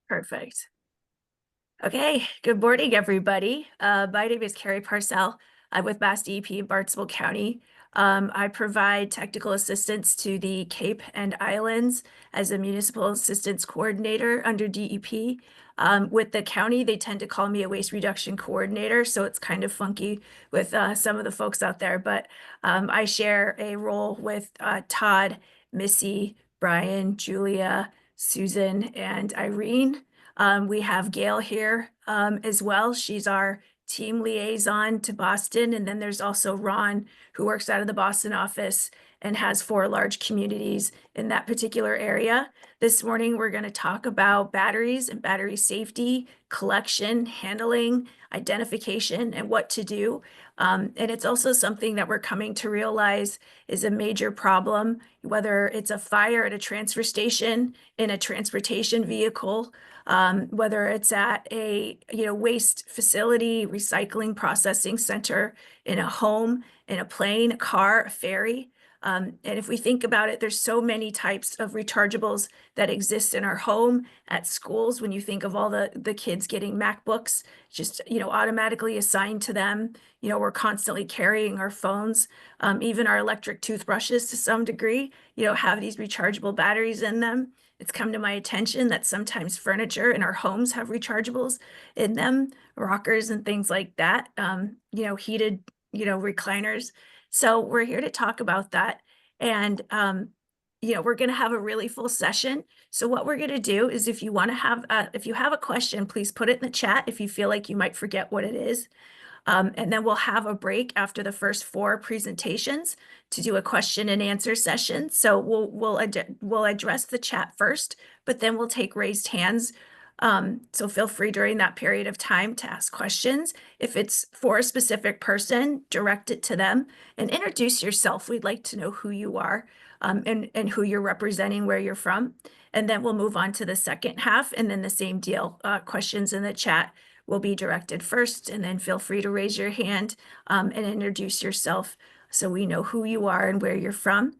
Perfect. Okay, good morning, everybody. My name is Carrie Parcell. I'm with MassDEP in Barnstable County. I provide technical assistance to the Cape and Islands as a municipal assistance coordinator under DEP. With the county, they tend to call me a waste reduction coordinator, so it's kind of funky with some of the folks out there. But I share a role with Todd, Missy, Brian, Julia, Susan, and Irene. We have Gail here as well. She's our team liaison to Boston. And then there's also Ron, who works out of the Boston office and has 4 large communities in that particular area. This morning, we're going to talk about batteries and battery safety, collection, handling, identification, and what to do. And it's also something that we're coming to realize is a major problem, whether it's a fire at a transfer station, in a transportation vehicle, whether it's at a waste facility, recycling processing center, in a home, in a plane, a car, a ferry. And if we think about it, there's so many types of rechargeables that exist in our home, at schools. When you think of all the kids getting MacBooks, just automatically assigned to them. We're constantly carrying our phones, even our electric toothbrushes to some degree, have these rechargeable batteries in them. It's come to my attention that sometimes furniture in our homes have rechargeables in them, rockers and things like that, heated, recliners. So we're here to talk about that. And, we're going to have a really full session. So what we're going to do is if you have a question, please put it in the chat if you feel like you might forget what it is. And then we'll have a break after the first 4 presentations to do a question and answer session. So we'll address the chat first, but then we'll take raised hands. So feel free during that period of time to ask questions. If it's for a specific person, direct it to them and introduce yourself. We'd like to know who you are, and who you're representing, where you're from. And then we'll move on to the second half, and then the same deal. Questions in the chat will be directed first, and then feel free to raise your hand and introduce yourself so we know who you are and where you're from.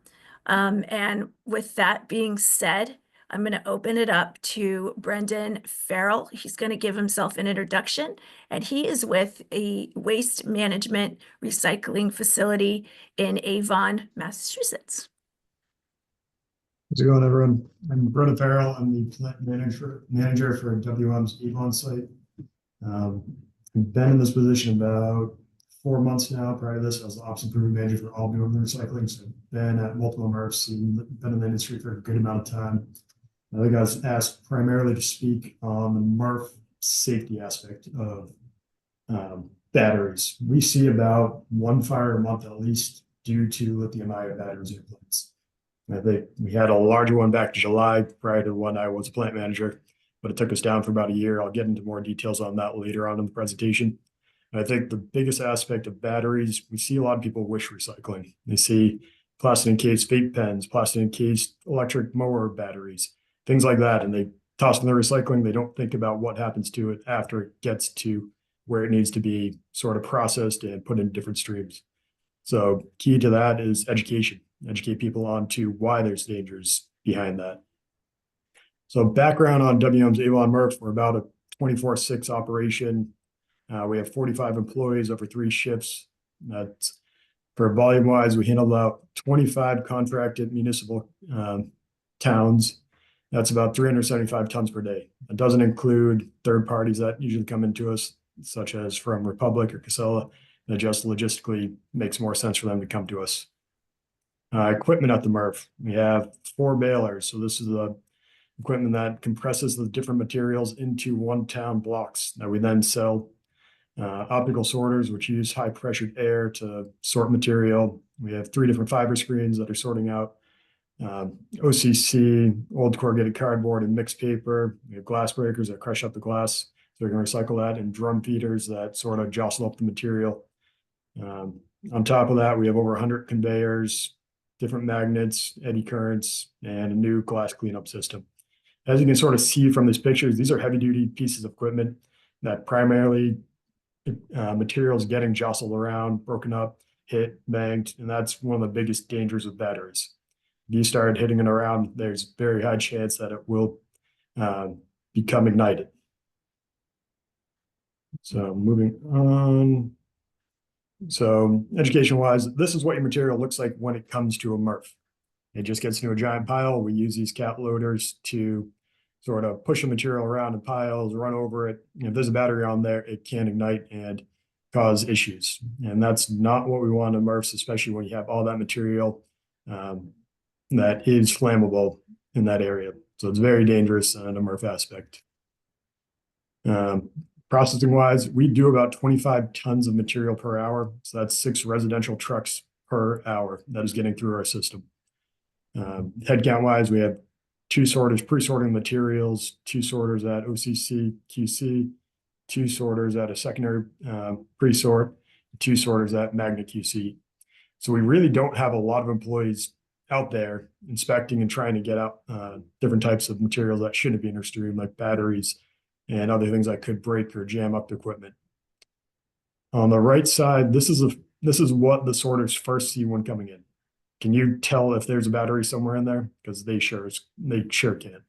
And with that being said, I'm going to open it up to Brendan Farrell. He's going to give himself an introduction, and he is with a waste management recycling facility in Avon, Massachusetts. How's it going, everyone? I'm Brendan Farrell. I'm the plant manager for WM's Avon site. I've been in this position about 4 months now. Prior to this, I was the ops improvement manager for all building recycling. So I've been at multiple MRFs and been in the industry for a good amount of time. I think I was asked primarily to speak on the MRF safety aspect of batteries. We see about 1 fire a month at least due to lithium-ion batteries in plants. I think we had a larger one back in July prior to when I was a plant manager, but it took us down for about a year. I'll get into more details on that later on in the presentation. And I think the biggest aspect of batteries, we see a lot of people wish recycling. They see plastic encased vape pens, plastic encased electric mower batteries, things like that. And they toss in the recycling. They don't think about what happens to it after it gets to where it needs to be sort of processed and put in different streams. So key to that is education. Educate people on to why there's dangers behind that. So background on WM's Avon MRF, we're about a 24/6 operation. We have 45 employees over 3 shifts. That's for volume wise, we handle about 25 contracted municipal towns. That's about 375 tons per day. It doesn't include third parties that usually come into us, such as from Republic or Casella. That just logistically makes more sense for them to come to us. Equipment at the MRF, we have 4 balers. So this is the equipment that compresses the different materials into 1 town blocks that we then sell. Optical sorters, which use high pressured air to sort material. We have 3 different fiber screens that are sorting out OCC, old corrugated cardboard, and mixed paper. We have glass breakers that crush up the glass, so we can recycle that, and drum feeders that sort of jostle up the material. On top of that, we have over 100 conveyors, different magnets, eddy currents, and a new glass cleanup system. As you can sort of see from these pictures, these are heavy duty pieces of equipment that primarily materials getting jostled around, broken up, hit, banged, and that's one of the biggest dangers with batteries. If you start hitting it around, there's very high chance that it will become ignited. So moving on. So education-wise, this is what your material looks like when it comes to a MRF. It just gets into a giant pile. We use these cat loaders to sort of push the material around in piles, run over it. If there's a battery on there, it can ignite and cause issues. And that's not what we want in MRFs, especially when you have all that material that is flammable in that area. So it's very dangerous in a MRF aspect. Processing wise, we do about 25 tons of material per hour. So that's 6 residential trucks per hour that is getting through our system. Headcount wise, we have 2 sorters pre-sorting materials, 2 sorters at OCC, QC, 2 sorters at a secondary pre-sort, 2 sorters at Magna QC. So we really don't have a lot of employees out there inspecting and trying to get out different types of materials that shouldn't be in our stream, like batteries and other things that could break or jam up the equipment. On the right side, this is what the sorters first see when coming in. Can you tell if there's a battery somewhere in there? Because they sure can.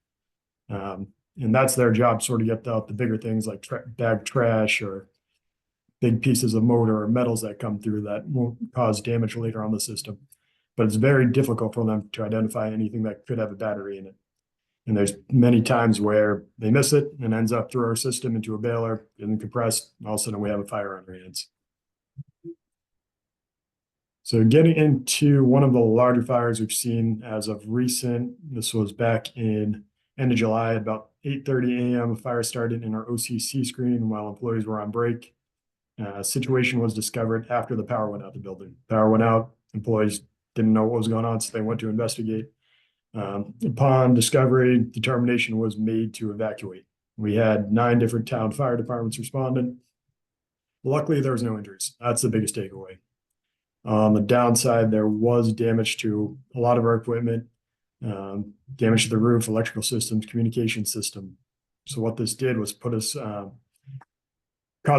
And that's their job, sort of get out the bigger things like bag trash or big pieces of motor or metals that come through that won't cause damage later on the system. But it's very difficult for them to identify anything that could have a battery in it. And there's many times where they miss it and ends up through our system into a baler, getting compressed, and all of a sudden we have a fire on our hands. So getting into one of the larger fires we've seen as of recent, this was back in end of July, about 8:30 a.m. A fire started in our OCC screen while employees were on break. Situation was discovered after the power went out the building. Power went out, employees didn't know what was going on, so they went to investigate. Upon discovery, determination was made to evacuate. We had 9 different town fire departments responding. Luckily, there was no injuries. That's the biggest takeaway. On the downside, there was damage to a lot of our equipment, damage to the roof, electrical systems, communication system. So what this did was caused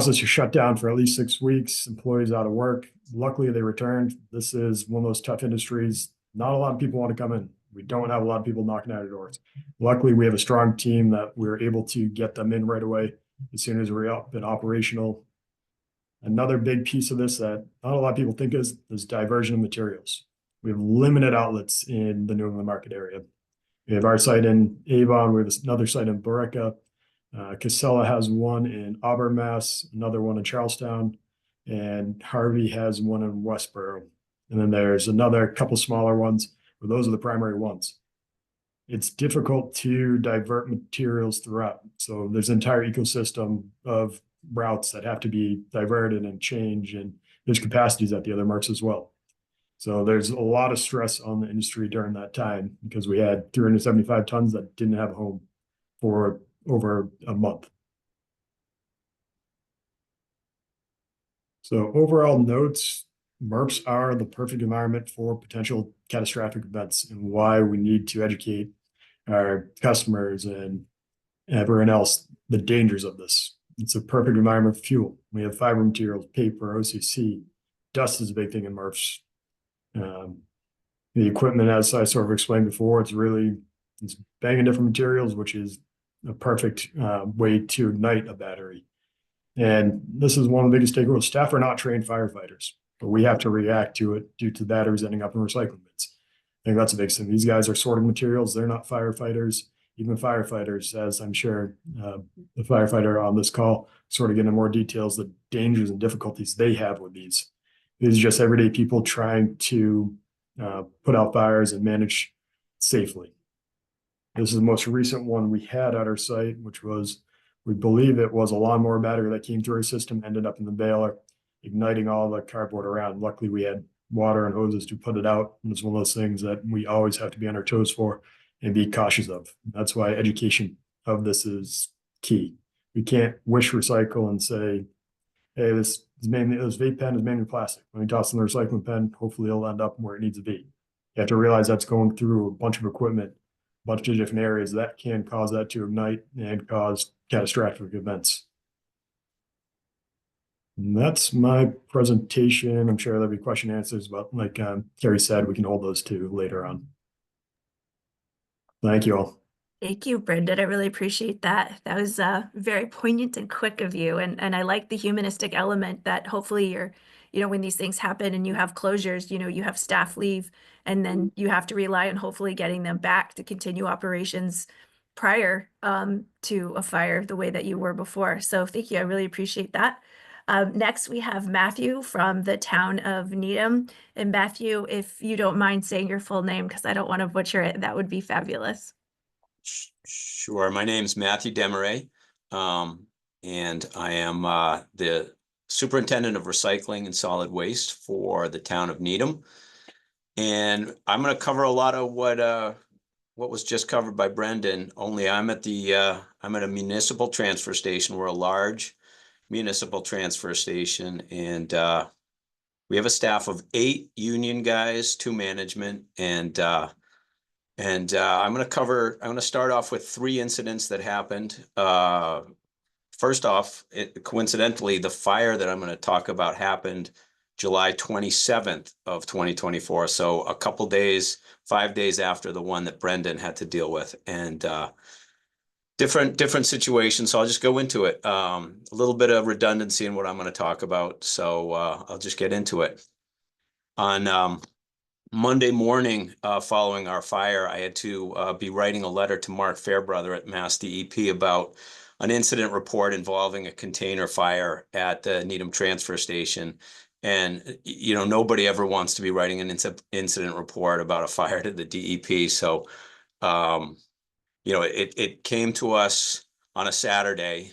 us to shut down for at least 6 weeks, employees out of work. Luckily, they returned. This is one of those tough industries. Not a lot of people want to come in. We don't have a lot of people knocking at our doors. Luckily, we have a strong team that we're able to get them in right away as soon as we're up and operational. Another big piece of this that not a lot of people think is diversion of materials. We have limited outlets in the New England market area. We have our site in Avon. We have another site in Borica. Casella has one in Auburn, Mass, another one in Charlestown, and Harvey has one in Westboro. And then there's another couple smaller ones, but those are the primary ones. It's difficult to divert materials throughout. So there's an entire ecosystem of routes that have to be diverted and changed, and there's capacities at the other marks as well. So there's a lot of stress on the industry during that time because we had 375 tons that didn't have a home for over a month. So overall notes, MRFs are the perfect environment for potential catastrophic events and why we need to educate our customers and everyone else the dangers of this. It's a perfect environment for fuel. We have fiber materials, paper, OCC. Dust is a big thing in MRFs. The equipment, as I sort of explained before, it's banging different materials, which is a perfect way to ignite a battery. And this is one of the biggest takeaways. Staff are not trained firefighters, but we have to react to it due to batteries ending up in recycling bins. I think that's a big thing. These guys are sorting materials. They're not firefighters. Even firefighters, as I'm sure the firefighter on this call sort of get into more details, the dangers and difficulties they have with these. These are just everyday people trying to put out fires and manage safely. This is the most recent one we had at our site, which was, we believe it was a lawnmower battery that came through our system, ended up in the baler, igniting all the cardboard around. Luckily, we had water and hoses to put it out. And it's one of those things that we always have to be on our toes for and be cautious of. That's why education of this is key. We can't wish recycle and say, hey, this vape pen is mainly plastic. When we toss in the recycling pen, hopefully it'll end up where it needs to be. You have to realize that's going through a bunch of equipment, a bunch of different areas that can cause that to ignite and cause catastrophic events. And that's my presentation. I'm sure there'll be question and answers, but like Gerry said, we can hold those two later on. Thank you all. Thank you, Brendan. I really appreciate that. That was very poignant and quick of you. And I like the humanistic element that hopefully when these things happen and you have closures, you have staff leave and then you have to rely on hopefully getting them back to continue operations prior to a fire the way that you were before. So thank you. I really appreciate that. Next, we have Matthew from the town of Needham. And Matthew, if you don't mind saying your full name, because I don't want to butcher it, that would be fabulous. Sure. My name's Matthew DeMarrais, and I am the superintendent of recycling and solid waste for the town of Needham. And I'm going to cover a lot of what was just covered by Brendan. Only I'm at a municipal transfer station. We're a large municipal transfer station, and we have a staff of 8 union guys, 2 management, and I'm going to start off with 3 incidents that happened. First off, coincidentally, the fire that I'm going to talk about happened July 27th of 2024. So a couple days, 5 days after the one that Brendan had to deal with, and different situations. So I'll just go into it. A little bit of redundancy in what I'm going to talk about. So I'll just get into it. On Monday morning, following our fire, I had to be writing a letter to Mark Fairbrother at MassDEP about an incident report involving a container fire at the Needham transfer station. And, nobody ever wants to be writing an incident report about a fire to the DEP. So, it came to us on a Saturday.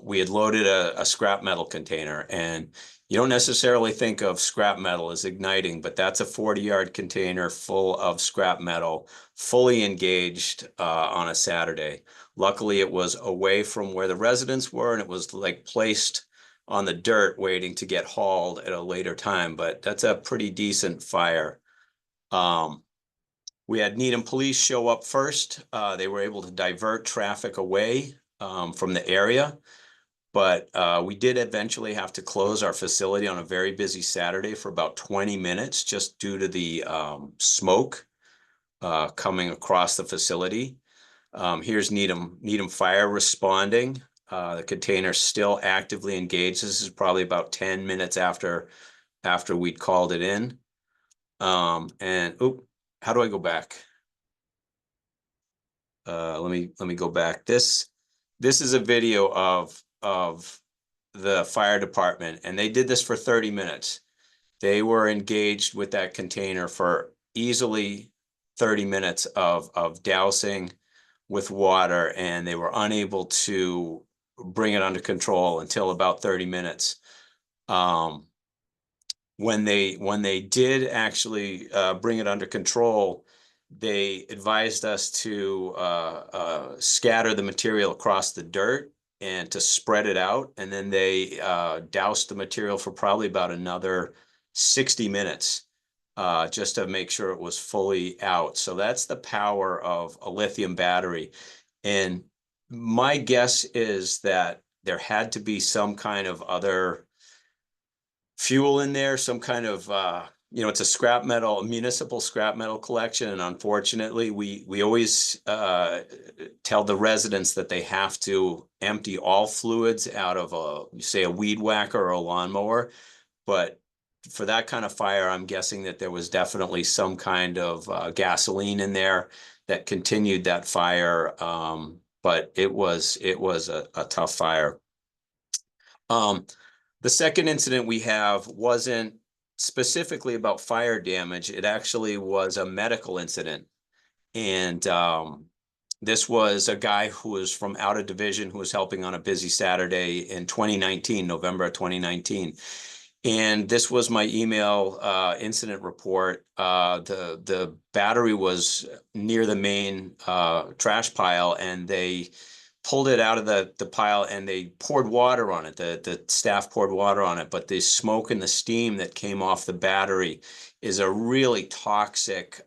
We had loaded a scrap metal container, and you don't necessarily think of scrap metal as igniting, but that's a 40-yard container full of scrap metal, fully engaged on a Saturday. Luckily, it was away from where the residents were, and it was like placed on the dirt waiting to get hauled at a later time, but that's a pretty decent fire. We had Needham police show up first. They were able to divert traffic away from the area. But we did eventually have to close our facility on a very busy Saturday for about 20 minutes just due to the smoke coming across the facility. Here's Needham Fire responding. The container still actively engaged. This is probably about 10 minutes after we'd called it in. How do I go back? Let me go back. This is a video of the fire department, and they did this for 30 minutes. They were engaged with that container for easily 30 minutes of dousing with water, and they were unable to bring it under control until about 30 minutes. When they did actually bring it under control, they advised us to scatter the material across the dirt and to spread it out. And then they doused the material for probably about another 60 minutes just to make sure it was fully out. So that's the power of a lithium battery. And my guess is that there had to be some kind of other fuel in there, some kind of it's a scrap metal, municipal scrap metal collection, and unfortunately, we always tell the residents that they have to empty all fluids out of a weed whacker or a lawnmower. But for that kind of fire, I'm guessing that there was definitely some kind of gasoline in there that continued that fire. But it was a tough fire. The second incident we have wasn't specifically about fire damage. It actually was a medical incident. And this was a guy who was from out of division who was helping on a busy Saturday in 2019, November of 2019. And this was my email incident report. The battery was near the main trash pile, and they pulled it out of the pile and they poured water on it. The staff poured water on it, but the smoke and the steam that came off the battery is a really toxic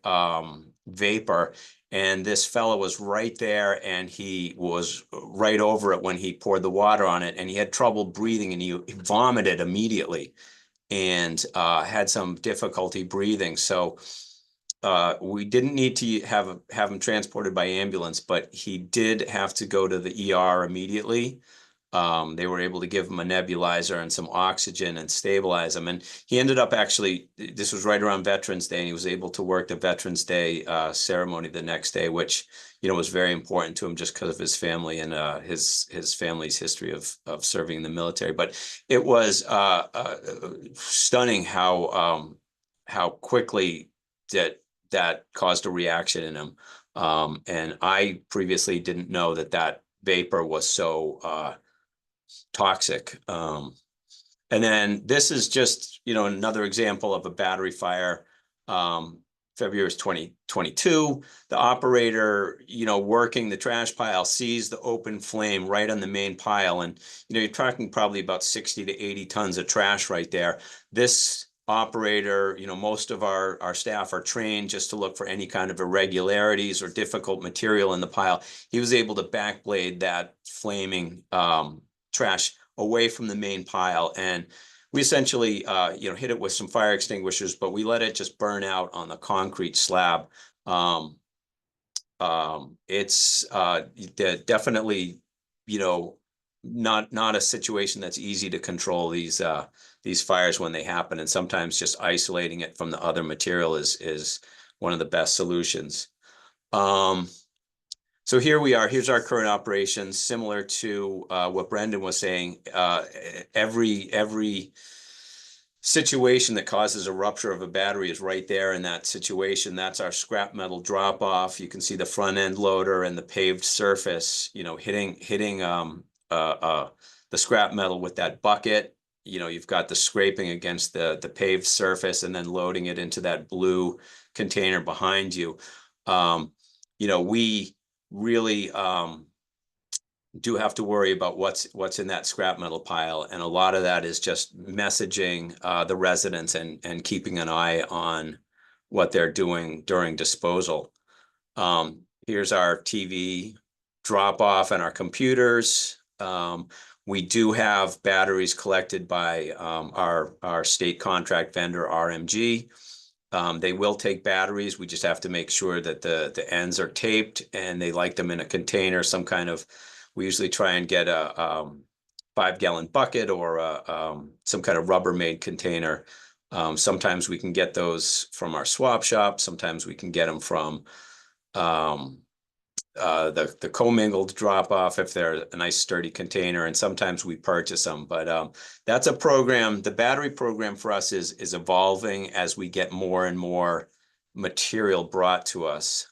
vapor. And this fellow was right there, and he was right over it when he poured the water on it, and he had trouble breathing, and he vomited immediately and had some difficulty breathing. So we didn't need to have him transported by ambulance, but he did have to go to the ER immediately. They were able to give him a nebulizer and some oxygen and stabilize him. And he ended up actually, this was right around Veterans Day, and he was able to work the Veterans Day ceremony the next day, which, you know, was very important to him just because of his family and his family's history of serving in the military. But it was stunning how quickly that caused a reaction in him. And I previously didn't know that vapor was so toxic. And then this is just, you know, another example of a battery fire. February 2022, the operator, you know, working the trash pile sees the open flame right on the main pile. And, you know, you're talking probably about 60 to 80 tons of trash right there. This operator, you know, most of our staff are trained just to look for any kind of irregularities or difficult material in the pile. He was able to backblade that flaming trash away from the main pile, and we essentially you know, hit it with some fire extinguishers, but we let it just burn out on the concrete slab. It's definitely, you know, not a situation that's easy to control these fires when they happen, and sometimes just isolating it from the other material is one of the best solutions. So here we are. Here's our current operations, similar to what Brendan was saying. Every situation that causes a rupture of a battery is right there in that situation. That's our scrap metal drop off. You can see the front end loader and the paved surface, you know, hitting the scrap metal with that bucket. You know, you've got the scraping against the paved surface and then loading it into that blue container behind you. You know, we really do have to worry about what's in that scrap metal pile, and a lot of that is just messaging the residents and keeping an eye on what they're doing during disposal. Here's our TV drop off and our computers. We do have batteries collected by our state contract vendor RMG. They will take batteries. We just have to make sure that the ends are taped and they like them in a container, some kind of, we usually try and get a 5-gallon bucket or some kind of Rubbermaid container. Sometimes we can get those from our swap shop. Sometimes we can get them from the commingled drop off if they're a nice sturdy container, and sometimes we purchase them. But that's a program. The battery program for us is evolving as we get more and more material brought to us.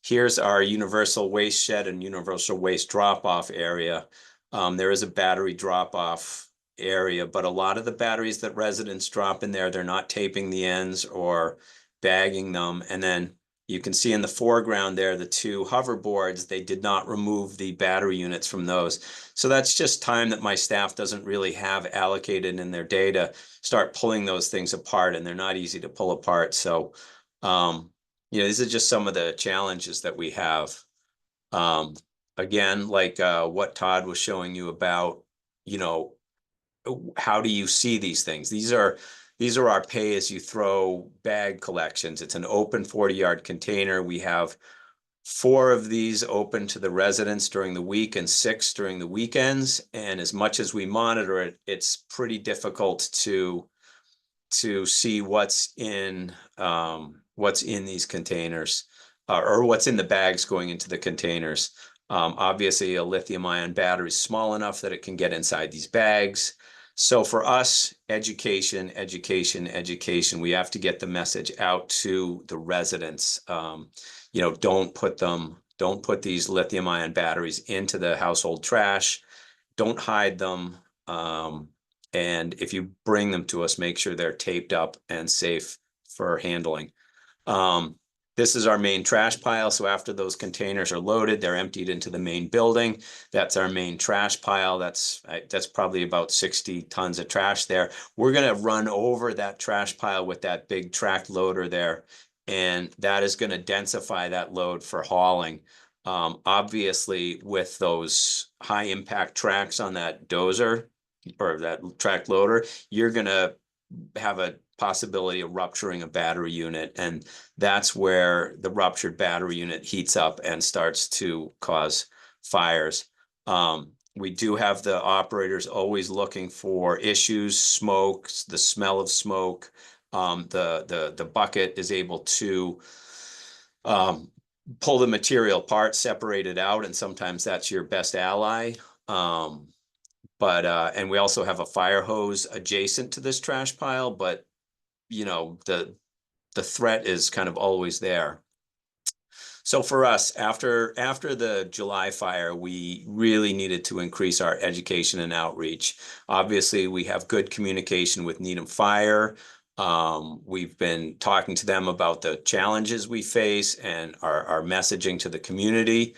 Here's our universal waste shed and universal waste drop off area. There is a battery drop off area, but a lot of the batteries that residents drop in there, they're not taping the ends or bagging them. And then you can see in the foreground there, the 2 hoverboards, they did not remove the battery units from those. So that's just time that my staff doesn't really have allocated in their day to start pulling those things apart, and they're not easy to pull apart. So, you know, these are just some of the challenges that we have. Again, like what Todd was showing you about, you know, how do you see these things? These are our pay-as-you-throw bag collections. It's an open 40-yard container. We have 4 of these open to the residents during the week and 6 during the weekends. And as much as we monitor it, it's pretty difficult to see what's in these containers or what's in the bags going into the containers. Obviously, a lithium-ion battery is small enough that it can get inside these bags. So for us, education. We have to get the message out to the residents. You know, don't put these lithium-ion batteries into the household trash. Don't hide them. And if you bring them to us, make sure they're taped up and safe for handling. This is our main trash pile. So after those containers are loaded, they're emptied into the main building. That's our main trash pile. That's probably about 60 tons of trash there. We're going to run over that trash pile with that big track loader there, and that is going to densify that load for hauling. Obviously, with those high impact tracks on that dozer or that track loader, you're going to have a possibility of rupturing a battery unit, and that's where the ruptured battery unit heats up and starts to cause fires. We do have the operators always looking for issues, smoke, the smell of smoke. The bucket is able to pull the material apart, separate it out, and sometimes that's your best ally. And we also have a fire hose adjacent to this trash pile, but you know, the threat is kind of always there. So for us, after the July fire, we really needed to increase our education and outreach. Obviously, we have good communication with Needham Fire. We've been talking to them about the challenges we face and our messaging to the community.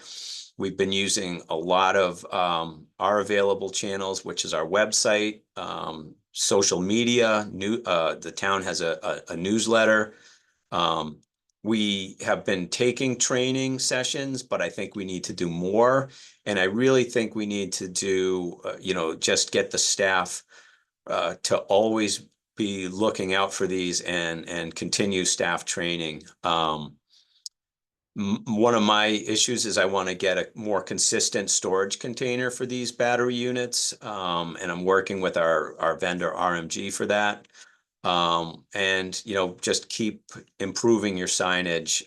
We've been using a lot of our available channels, which is our website, social media. The town has a newsletter. We have been taking training sessions, but I think we need to do more. And I really think we need to do, just get the staff to always be looking out for these and continue staff training. One of my issues is I want to get a more consistent storage container for these battery units. And I'm working with our vendor RMG for that. And just keep improving your signage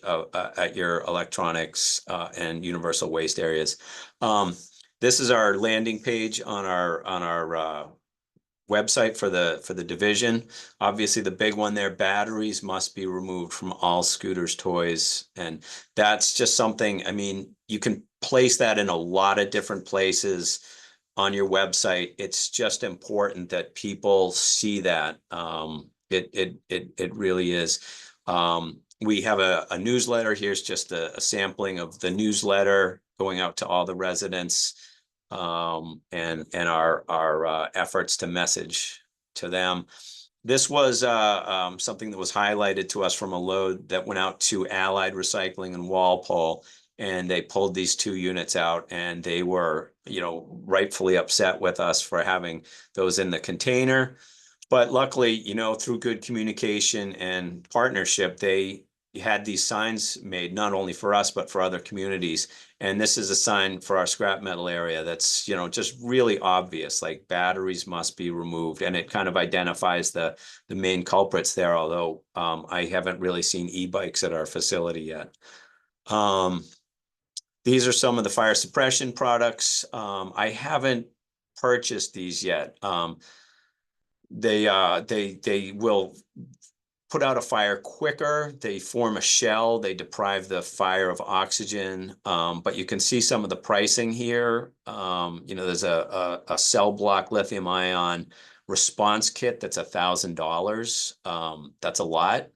at your electronics and universal waste areas. This is our landing page on our website for the division. Obviously, the big one there, batteries must be removed from all scooters, toys, and that's just something. I mean, you can place that in a lot of different places on your website. It's just important that people see that. It really is. We have a newsletter. Here's just a sampling of the newsletter going out to all the residents, and our efforts to message to them. This was something that was highlighted to us from a load that went out to Allied Recycling in Walpole. And they pulled these 2 units out, and they were, rightfully upset with us for having those in the container. But luckily, through good communication and partnership, they had these signs made not only for us, but for other communities. And this is a sign for our scrap metal area that's, just really obvious, like batteries must be removed. And it kind of identifies the main culprits there, although I haven't really seen e-bikes at our facility yet. These are some of the fire suppression products. I haven't purchased these yet. They will put out a fire quicker. They form a shell. They deprive the fire of oxygen. But you can see some of the pricing here. There's a cell block lithium-ion response kit that's $1,000. That's a lot.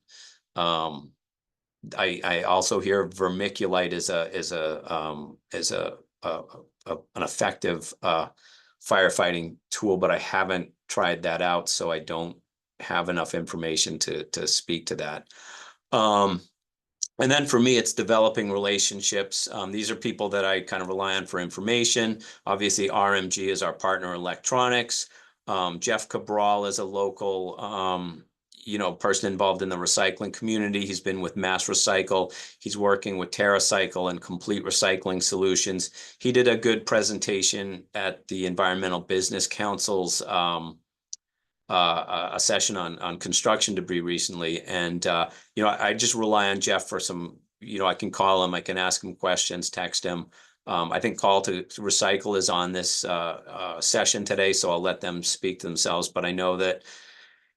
I also hear vermiculite is an effective firefighting tool, but I haven't tried that out, so I don't have enough information to speak to that. And then for me, it's developing relationships. These are people that I kind of rely on for information. Obviously, RMG is our partner in electronics. Jeff Cabral is a local person involved in the recycling community. He's been with MassRecycle. He's working with TerraCycle and Complete Recycling Solutions. He did a good presentation at the Environmental Business Council's a session on construction debris recently. And, I just rely on Jeff for some, I can call him, I can ask him questions, text him. I think Call to Recycle is on this session today, so I'll let them speak to themselves. But I know that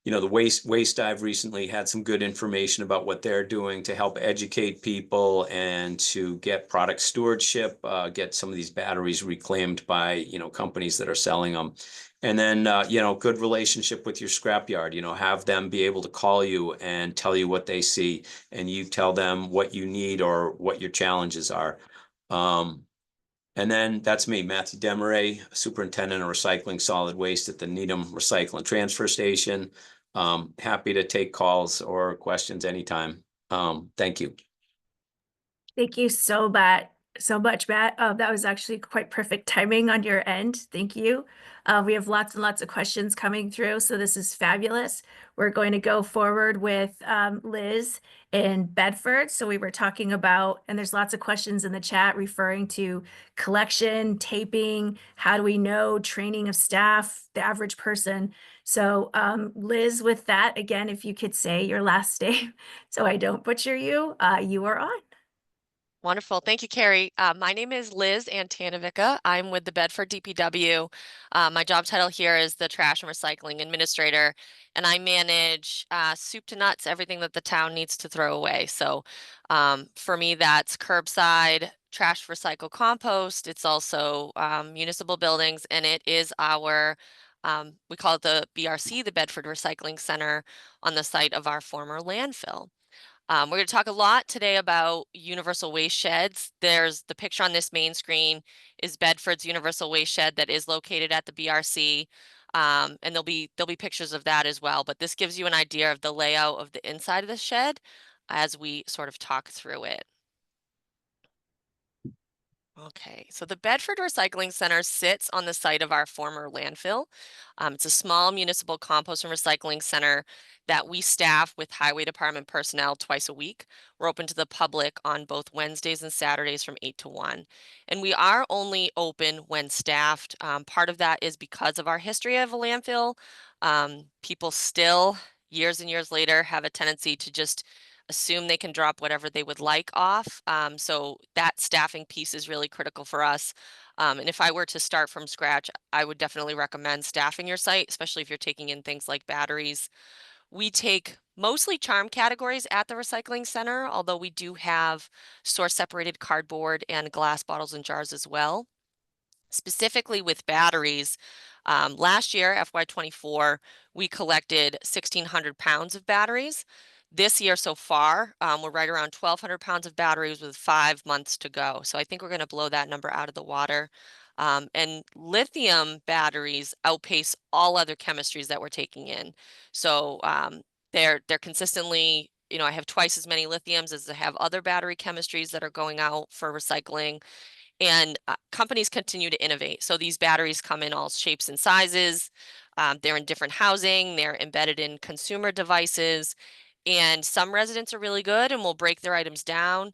the Waste Dive recently had some good information about what they're doing to help educate people and to get product stewardship, get some of these batteries reclaimed by, companies that are selling them. And then, good relationship with your scrapyard, have them be able to call you and tell you what they see, and you tell them what you need or what your challenges are. And then that's me, Matthew DeMarrais, Superintendent of Recycling Solid Waste at the Needham Recycle and Transfer Station. Happy to take calls or questions anytime. Thank you. Thank you so much. so much, Matt. That was actually quite perfect timing on your end. Thank you. We have lots and lots of questions coming through, so this is fabulous. We're going to go forward with Liz in Bedford. So we were talking about, and there's lots of questions in the chat referring to collection, taping, how do we know, training of staff, the average person. So Liz, with that, again, if you could say your last name so I don't butcher you, you are on. Wonderful. Thank you, Carrie. My name is Liz Antanavica. I'm with the Bedford DPW. My job title here is the Trash and Recycling Administrator, and I manage soup to nuts, everything that the town needs to throw away. So for me, that's curbside, trash, recycle, compost. It's also municipal buildings, and it is our, we call it the BRC, the Bedford Recycling Center, on the site of our former landfill. We're going to talk a lot today about universal waste sheds. There's the picture on this main screen is Bedford's universal waste shed that is located at the BRC. And there'll be pictures of that as well. But this gives you an idea of the layout of the inside of the shed as we sort of talk through it. Okay, so the Bedford Recycling Center sits on the site of our former landfill. It's a small municipal compost and recycling center that we staff with highway department personnel twice a week. We're open to the public on both Wednesdays and Saturdays from 8 to 1. And we are only open when staffed. Part of that is because of our history of a landfill. People still, years and years later, have a tendency to just assume they can drop whatever they would like off. So that staffing piece is really critical for us. And if I were to start from scratch, I would definitely recommend staffing your site, especially if you're taking in things like batteries. We take mostly charm categories at the recycling center, although we do have source separated cardboard and glass bottles and jars as well. Specifically with batteries, last year, FY24, we collected 1,600 pounds of batteries. This year so far, we're right around 1,200 pounds of batteries with 5 months to go. So I think we're going to blow that number out of the water. And lithium batteries outpace all other chemistries that we're taking in. So they're consistently, I have twice as many lithiums as I have other battery chemistries that are going out for recycling. And companies continue to innovate. So these batteries come in all shapes and sizes. They're in different housing. They're embedded in consumer devices. And some residents are really good and will break their items down.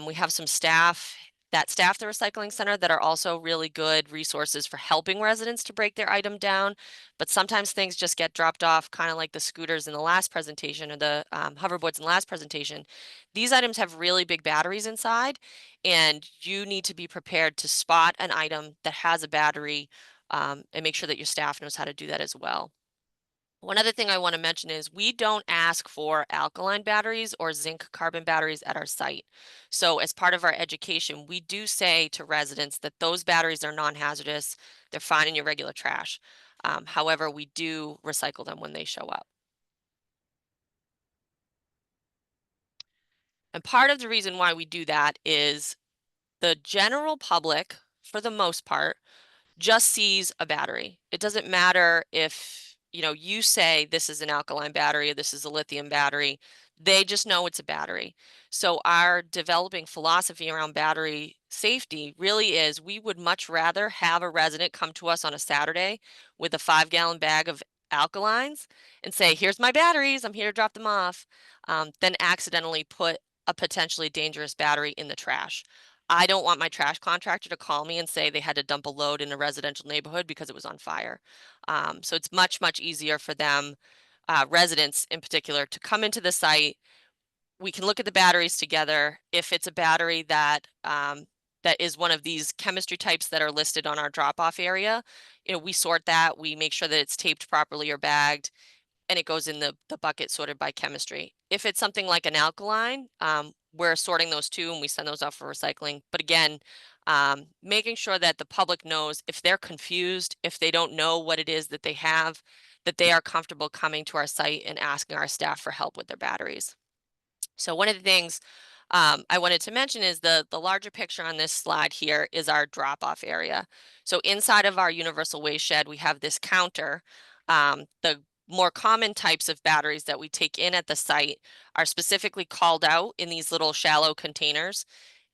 We have some staff that staff the recycling center that are also really good resources for helping residents to break their item down. But sometimes things just get dropped off, kind of like the scooters in the last presentation or the hoverboards in the last presentation. These items have really big batteries inside, and you need to be prepared to spot an item that has a battery and make sure that your staff knows how to do that as well. One other thing I want to mention is we don't ask for alkaline batteries or zinc carbon batteries at our site. So as part of our education, we do say to residents that those batteries are non-hazardous. They're fine in your regular trash. However, we do recycle them when they show up. And part of the reason why we do that is the general public, for the most part, just sees a battery. It doesn't matter if you say this is an alkaline battery or this is a lithium battery. They just know it's a battery. So our developing philosophy around battery safety really is we would much rather have a resident come to us on a Saturday with a 5-gallon bag of alkalines and say, here's my batteries, I'm here to drop them off, than accidentally put a potentially dangerous battery in the trash. I don't want my trash contractor to call me and say they had to dump a load in a residential neighborhood because it was on fire. So it's much, much easier for them, residents in particular, to come into the site. We can look at the batteries together. If it's a battery that that is one of these chemistry types that are listed on our drop-off area, we sort that. We make sure that it's taped properly or bagged, and it goes in the bucket sorted by chemistry. If it's something like an alkaline, we're sorting those too, and we send those off for recycling. But again, making sure that the public knows if they're confused, if they don't know what it is that they have, that they are comfortable coming to our site and asking our staff for help with their batteries. So one of the things I wanted to mention is the larger picture on this slide here is our drop-off area. So inside of our universal waste shed, we have this counter. The more common types of batteries that we take in at the site are specifically called out in these little shallow containers.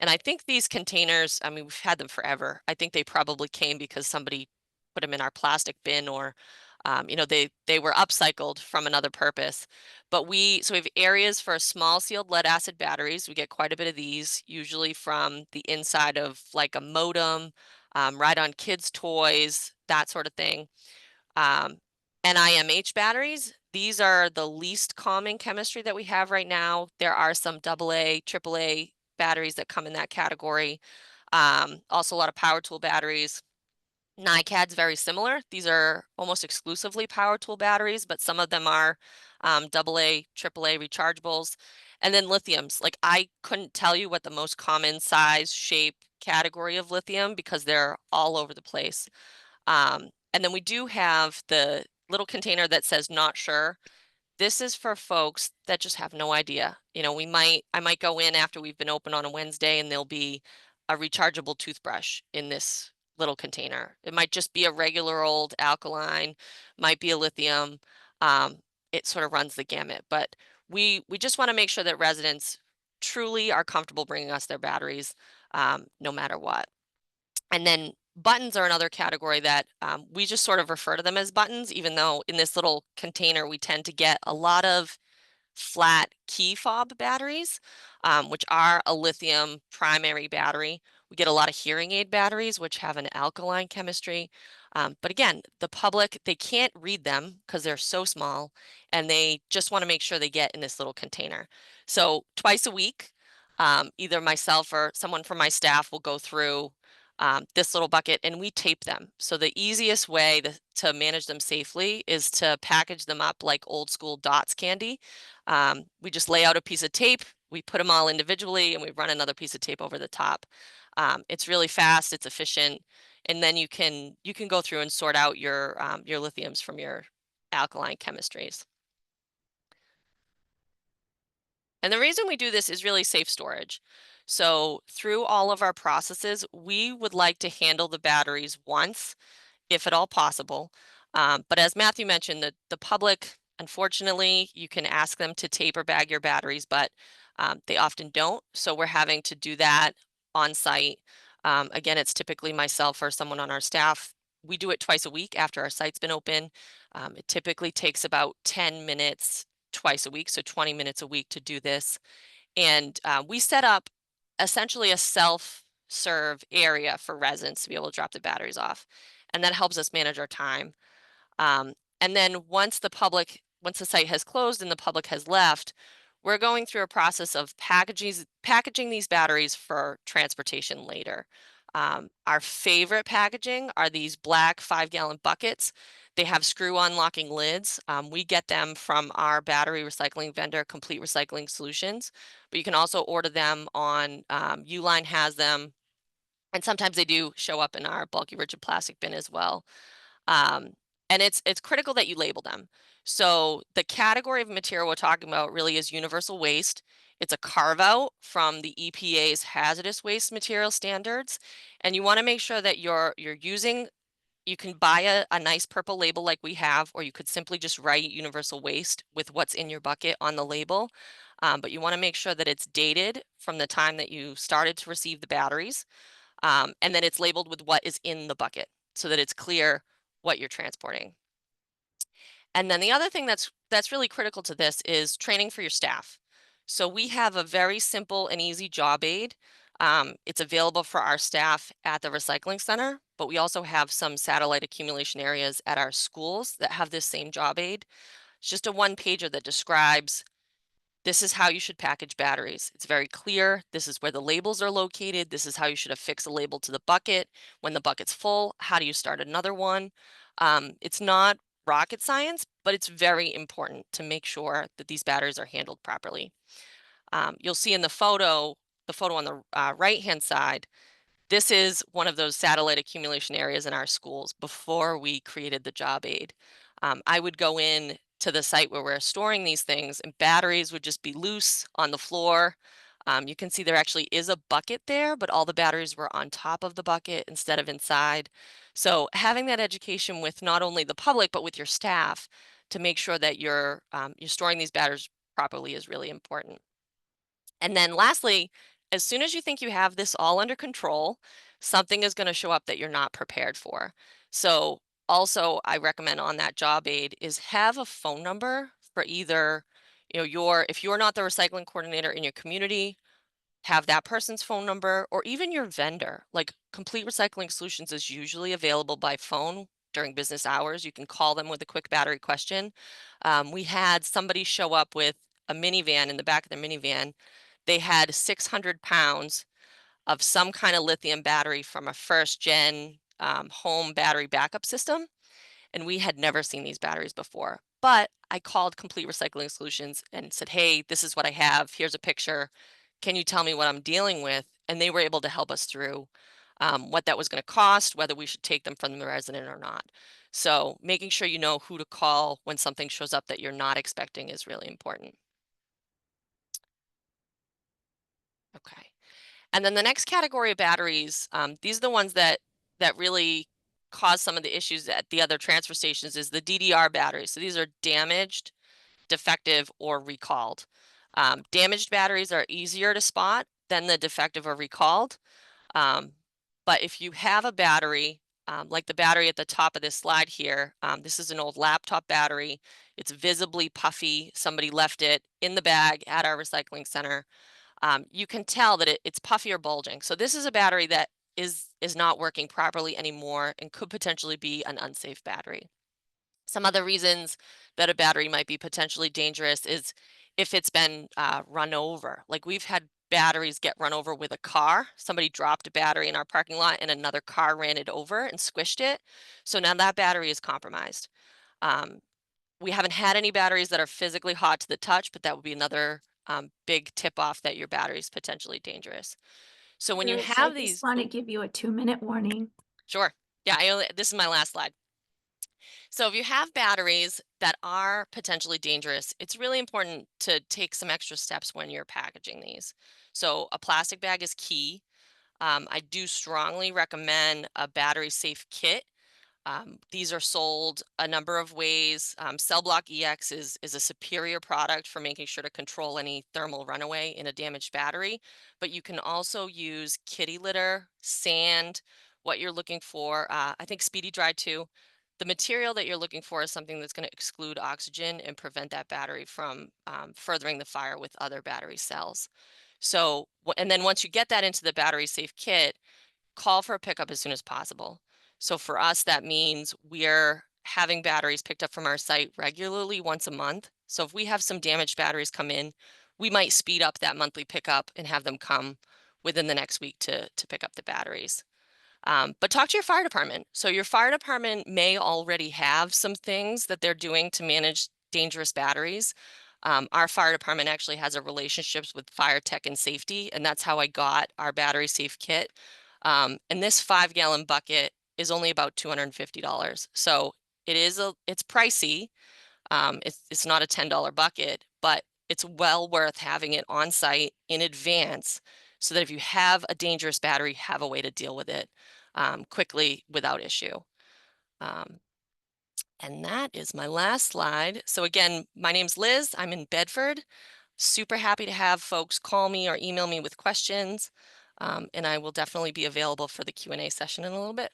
And I think these containers, I mean, we've had them forever. I think they probably came because somebody put them in our plastic bin, or you know, they were upcycled from another purpose. But so we have areas for small sealed lead acid batteries. We get quite a bit of these, usually from the inside of like a modem, right on kids' toys, that sort of thing. NIMH batteries, these are the least common chemistry that we have right now. There are some AA, AAA batteries that come in that category. Also a lot of power tool batteries. NiCad's very similar. These are almost exclusively power tool batteries, but some of them are AA, AAA rechargeables. And then lithiums. Like, I couldn't tell you what the most common size, shape, category of lithium, because they're all over the place. And then we do have the little container that says not sure. This is for folks that just have no idea. You know, I might go in after we've been open on a Wednesday, and there'll be a rechargeable toothbrush in this little container. It might just be a regular old alkaline, might be a lithium. It sort of runs the gamut, but we just want to make sure that residents truly are comfortable bringing us their batteries, no matter what. And then buttons are another category that we just sort of refer to them as buttons, even though in this little container we tend to get a lot of flat key fob batteries, which are a lithium primary battery. We get a lot of hearing aid batteries, which have an alkaline chemistry. But again, the public, they can't read them because they're so small, and they just want to make sure they get in this little container. So twice a week, either myself or someone from my staff will go through this little bucket, and we tape them. So the easiest way to manage them safely is to package them up like old school Dots candy. We just lay out a piece of tape, we put them all individually, and we run another piece of tape over the top. It's really fast, it's efficient, and then you can go through and sort out your lithiums from your alkaline chemistries. And the reason we do this is really safe storage. So through all of our processes, we would like to handle the batteries once, if at all possible. But as Matthew mentioned, the public, unfortunately, you can ask them to tape or bag your batteries, but they often don't. So we're having to do that on site. Again, it's typically myself or someone on our staff. We do it twice a week after our site's been open. It typically takes about 10 minutes twice a week, so 20 minutes a week to do this. And we set up essentially a self-serve area for residents to be able to drop the batteries off. And that helps us manage our time. And then once the site has closed and the public has left, we're going through a process of packaging these batteries for transportation later. Our favorite packaging are these black 5-gallon buckets. They have screw-on locking lids. We get them from our battery recycling vendor, Complete Recycling Solutions, but you can also order them on, Uline has them, and sometimes they do show up in our bulky rigid plastic bin as well. And it's critical that you label them. So the category of material we're talking about really is universal waste. It's a carve out from the EPA's hazardous waste material standards. And you want to make sure that you're using, you can buy a nice purple label like we have, or you could simply just write universal waste with what's in your bucket on the label. But you want to make sure that it's dated from the time that you started to receive the batteries. And then it's labeled with what is in the bucket so that it's clear what you're transporting. And then the other thing that's really critical to this is training for your staff. So we have a very simple and easy job aid. It's available for our staff at the recycling center, but we also have some satellite accumulation areas at our schools that have this same job aid. It's just a one-pager that describes, this is how you should package batteries. It's very clear. This is where the labels are located. This is how you should affix a label to the bucket. When the bucket's full, how do you start another one? It's not rocket science, but it's very important to make sure that these batteries are handled properly. You'll see in the photo on the right-hand side, this is one of those satellite accumulation areas in our schools before we created the job aid. I would go in to the site where we're storing these things, and batteries would just be loose on the floor. You can see there actually is a bucket there, but all the batteries were on top of the bucket instead of inside. So having that education with not only the public, but with your staff to make sure that you're storing these batteries properly is really important. And then lastly, as soon as you think you have this all under control, something is going to show up that you're not prepared for. So also I recommend on that job aid is have a phone number for either, if you're not the recycling coordinator in your community, have that person's phone number, or even your vendor. Like Complete Recycling Solutions is usually available by phone during business hours. You can call them with a quick battery question. We had somebody show up with a minivan. In the back of their minivan, they had 600 pounds of some kind of lithium battery from a first gen home battery backup system. And we had never seen these batteries before. But I called Complete Recycling Solutions and said, hey, this is what I have. Here's a picture. Can you tell me what I'm dealing with? And they were able to help us through what that was going to cost, whether we should take them from the resident or not. So making sure you know who to call when something shows up that you're not expecting is really important. Okay. And then the next category of batteries, these are the ones that really cause some of the issues at the other transfer stations, is the DDR batteries. So these are damaged, defective, or recalled. Damaged batteries are easier to spot than the defective or recalled. But if you have a battery, like the battery at the top of this slide here, this is an old laptop battery. It's visibly puffy. Somebody left it in the bag at our recycling center. You can tell that it's puffy or bulging. So this is a battery that is not working properly anymore and could potentially be an unsafe battery. Some other reasons that a battery might be potentially dangerous is if it's been run over. Like we've had batteries get run over with a car. Somebody dropped a battery in our parking lot and another car ran it over and squished it. So now that battery is compromised. We haven't had any batteries that are physically hot to the touch, but that would be another big tip off that your battery is potentially dangerous. So when you Rich, have I these, just want to give you a 2-minute warning. sure. Yeah, this is my last slide. So if you have batteries that are potentially dangerous, it's really important to take some extra steps when you're packaging these. So a plastic bag is key. I do strongly recommend a battery safe kit. These are sold a number of ways. Cell Block EX is a superior product for making sure to control any thermal runaway in a damaged battery, but you can also use kitty litter, sand, what you're looking for. I think Speedy Dry too. The material that you're looking for is something that's going to exclude oxygen and prevent that battery from furthering the fire with other battery cells. So, and then once you get that into the battery safe kit, call for a pickup as soon as possible. So for us, that means we're having batteries picked up from our site regularly once a month. So if we have some damaged batteries come in, we might speed up that monthly pickup and have them come within the next week to pick up the batteries. But talk to your fire department. So your fire department may already have some things that they're doing to manage dangerous batteries. Our fire department actually has a relationships with fire tech and safety, and that's how I got our battery safe kit. And this 5-gallon bucket is only about $250. So it's pricey. It's not a $10 bucket, but it's well worth having it on site in advance so that if you have a dangerous battery, have a way to deal with it quickly without issue. And that is my last slide. So again, my name's Liz. I'm in Bedford. Super happy to have folks call me or email me with questions. And I will definitely be available for the Q&A session in a little bit.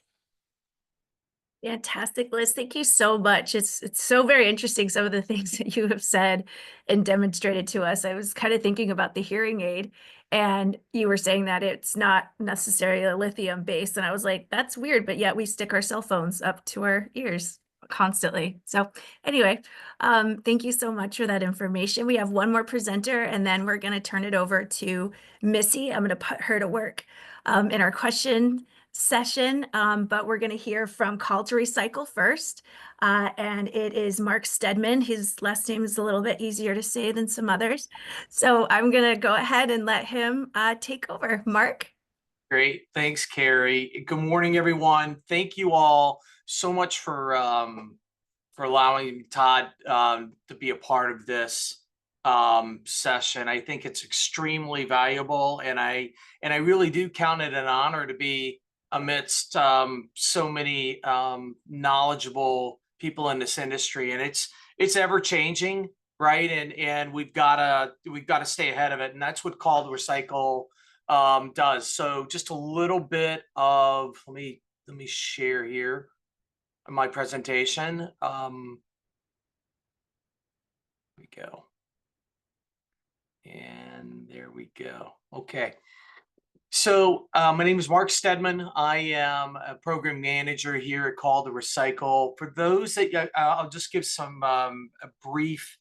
Fantastic, Liz. Thank you so much. It's so very interesting, some of the things that you have said and demonstrated to us. I was kind of thinking about the hearing aid, and you were saying that it's not necessarily a lithium base. And I was like, that's weird, but yet we stick our cell phones up to our ears constantly. So anyway, thank you so much for that information. We have one more presenter, and then we're going to turn it over to Missy. I'm going to put her to work in our question session, but we're going to hear from Call to Recycle first, and it is Mark Steadman. His last name is a little bit easier to say than some others, so I'm going to go ahead and let him take over. Mark. Great. Thanks, Carrie. Good morning, everyone. Thank you all so much for allowing Todd to be a part of this session. I think it's extremely valuable, and I really do count it an honor to be amidst so many knowledgeable people in this industry. And it's ever changing, right? And we've got to stay ahead of it. And that's what Call to Recycle does. So just a little bit of, let me share here my presentation. Here we go. And there we go. Okay. So my name is Mark Steadman. I am a program manager here at Call to Recycle. For those that I'll just give some a brief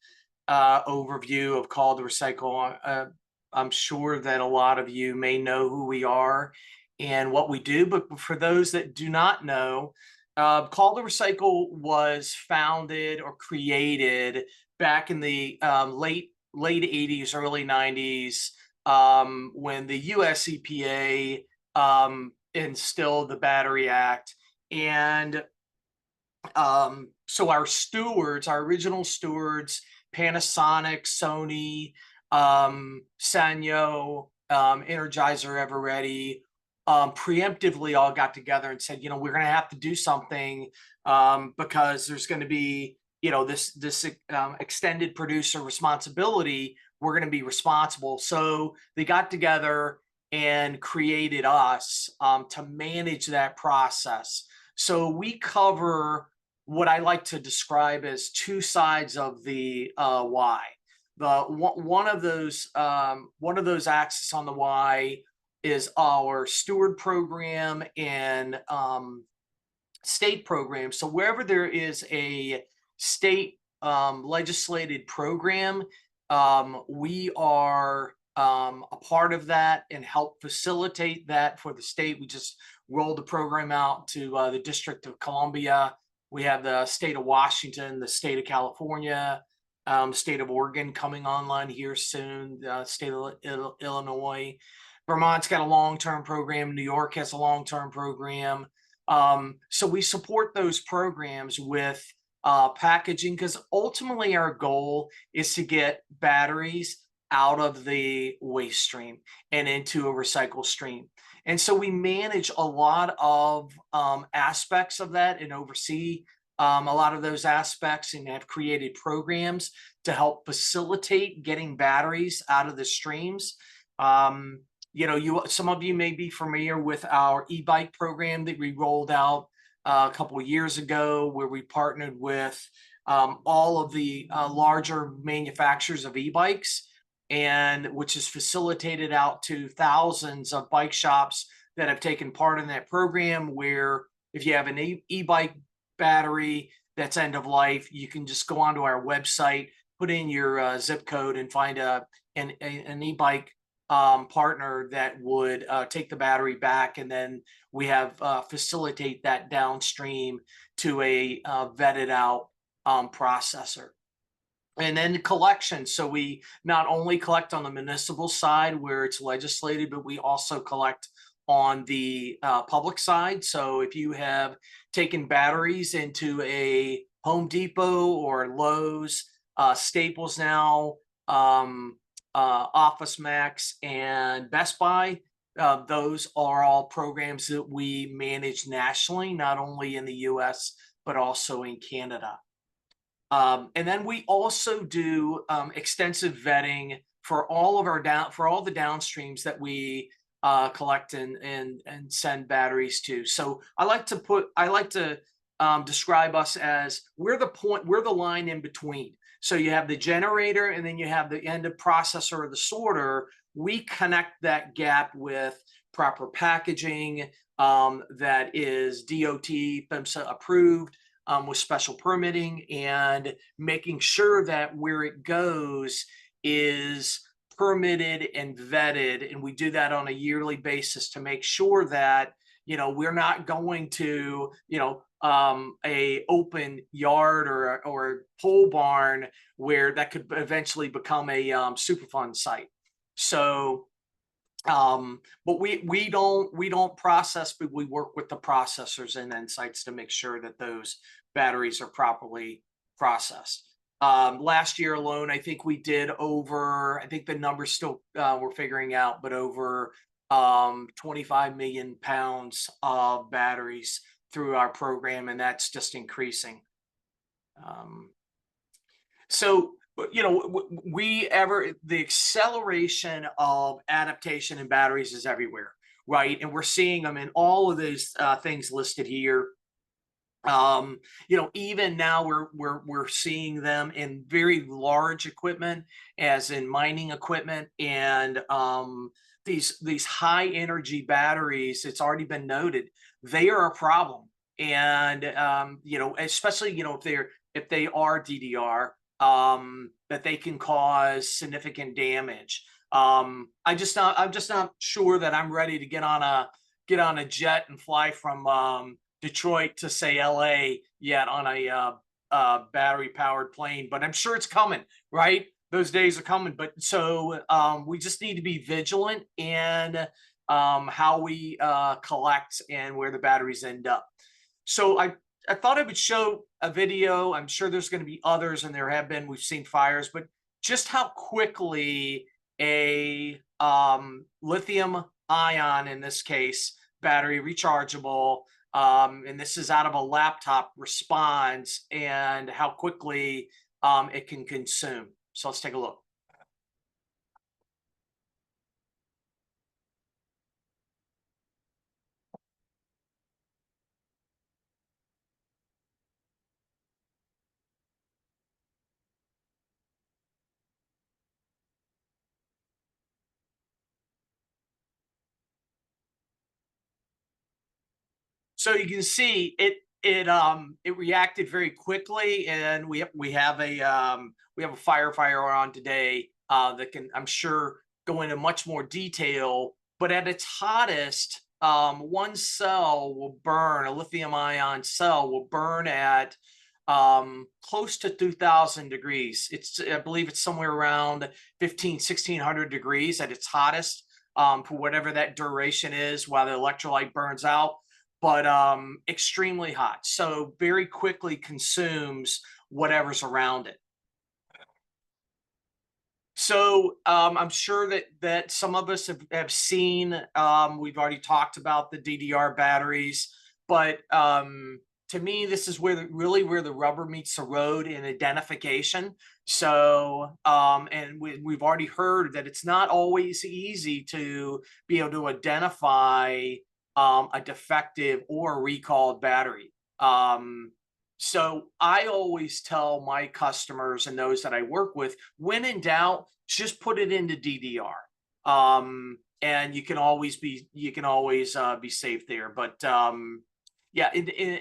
overview of Call to Recycle. I'm sure that a lot of you may know who we are and what we do, but for those that do not know, Call to Recycle was founded or created back in the late 80s, early 90s, when the US EPA instilled the Battery Act. And so our stewards, our original stewards, Panasonic, Sony, Sanyo, Energizer Eveready, preemptively all got together and said, we're going to have to do something because there's going to be, this extended producer responsibility. We're going to be responsible. So they got together and created us to manage that process. So we cover what I like to describe as two sides of the why. One of those axes on the why is our steward program and state program. So wherever there is a state legislated program, we are a part of that and help facilitate that for the state. We just rolled the program out to the District of Columbia. We have the state of Washington, the state of California, state of Oregon coming online here soon, the state of Illinois. Vermont's got a long-term program. New York has a long-term program. So we support those programs with packaging, because ultimately our goal is to get batteries out of the waste stream and into a recycle stream. And so we manage a lot of aspects of that and oversee a lot of those aspects, and have created programs to help facilitate getting batteries out of the streams. Some of you may be familiar with our e-bike program that we rolled out a couple of years ago, where we partnered with all of the larger manufacturers of e-bikes, and which is facilitated out to thousands of bike shops that have taken part in that program, where if you have an e-bike battery that's end of life, you can just go onto our website, put in your zip code, and find an e-bike partner that would take the battery back, and then we have facilitate that downstream to a vetted out processor. And then collection. So we not only collect on the municipal side where it's legislated, but we also collect on the public side. So if you have taken batteries into a Home Depot or Lowe's, Staples now, Office Max, and Best Buy, those are all programs that we manage nationally, not only in the US, but also in Canada. And then we also do extensive vetting for all of our the downstreams that we collect and send batteries to. So I like to describe us as we're the line in between. So you have the generator, and then you have the end of processor or the sorter. We connect that gap with proper packaging that is DOT, PHMSA approved, with special permitting, and making sure that where it goes is permitted and vetted. And we do that on a yearly basis to make sure that, we're not going to, a open yard or a pole barn where that could eventually become a Superfund site. So, but we don't process, but we work with the processors and then sites to make sure that those batteries are properly processed. Last year alone, I think we did over, I think the numbers still we're figuring out, but over 25 million pounds of batteries through our program, and that's just increasing. So the acceleration of adaptation in batteries is everywhere, right? And we're seeing them in all of these things listed here. Even now we're seeing them in very large equipment, as in mining equipment, and these high energy batteries. It's already been noted they are a problem, and especially if they are DDR, that they can cause significant damage. I'm just not sure that I'm ready to get on a jet and fly from Detroit to say LA yet on a battery powered plane, but I'm sure it's coming, right? Those days are coming. But so we just need to be vigilant in how we collect and where the batteries end up. So I thought I would show a video. I'm sure there's going to be others, and there have been. We've seen fires, but just how quickly a lithium-ion, in this case, battery rechargeable, and this is out of a laptop, responds, and how quickly it can consume. So let's take a look. So you can see it reacted very quickly, and we have a firefighter on today that can, I'm sure, go into much more detail. But at its hottest, one cell will burn, a lithium-ion cell will burn at close to 2,000 degrees. I believe it's somewhere around 1,600 degrees at its hottest, for whatever that duration is while the electrolyte burns out. But extremely hot, so very quickly consumes whatever's around it. So I'm sure that some of us have seen, we've already talked about the DDR batteries, but to me, this is where the rubber meets the road in identification. So and we've already heard that it's not always easy to be able to identify a defective or a recalled battery. So I always tell my customers and those that I work with, when in doubt, just put it into DDR. And you can always be safe there. But yeah,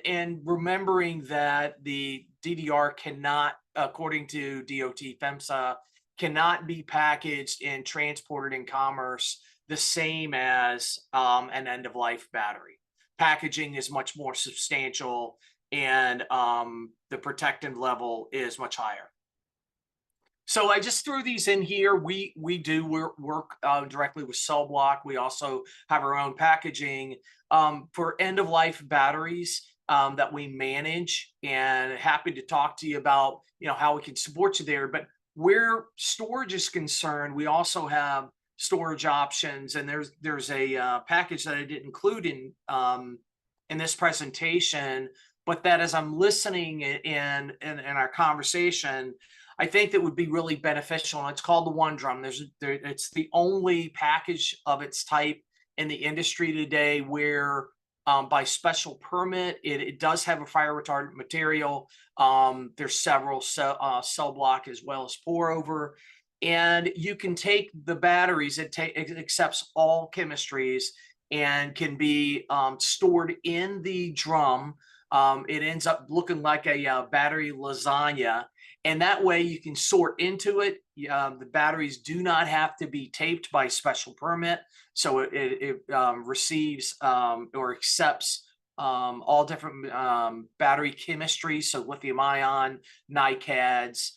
and remembering that the DDR cannot, according to DOT FEMSA, cannot be packaged and transported in commerce the same as an end-of-life battery. Packaging is much more substantial, and the protective level is much higher. So I just threw these in here. We do work directly with Cell Block. We also have our own packaging for end-of-life batteries that we manage, and happy to talk to you about how we can support you there. But where storage is concerned, we also have storage options, and there's a package that I didn't include in this presentation, but that as I'm listening in our conversation, I think that would be really beneficial. And it's called the One Drum. It's the only package of its type in the industry today where by special permit it does have a fire retardant material. There's several Cell Block as well as pour over. And you can take the batteries, it accepts all chemistries and can be stored in the drum. It ends up looking like a battery lasagna. And that way you can sort into it. The batteries do not have to be taped by special permit. So it receives or accepts all different battery chemistries. So lithium-ion, NiCads,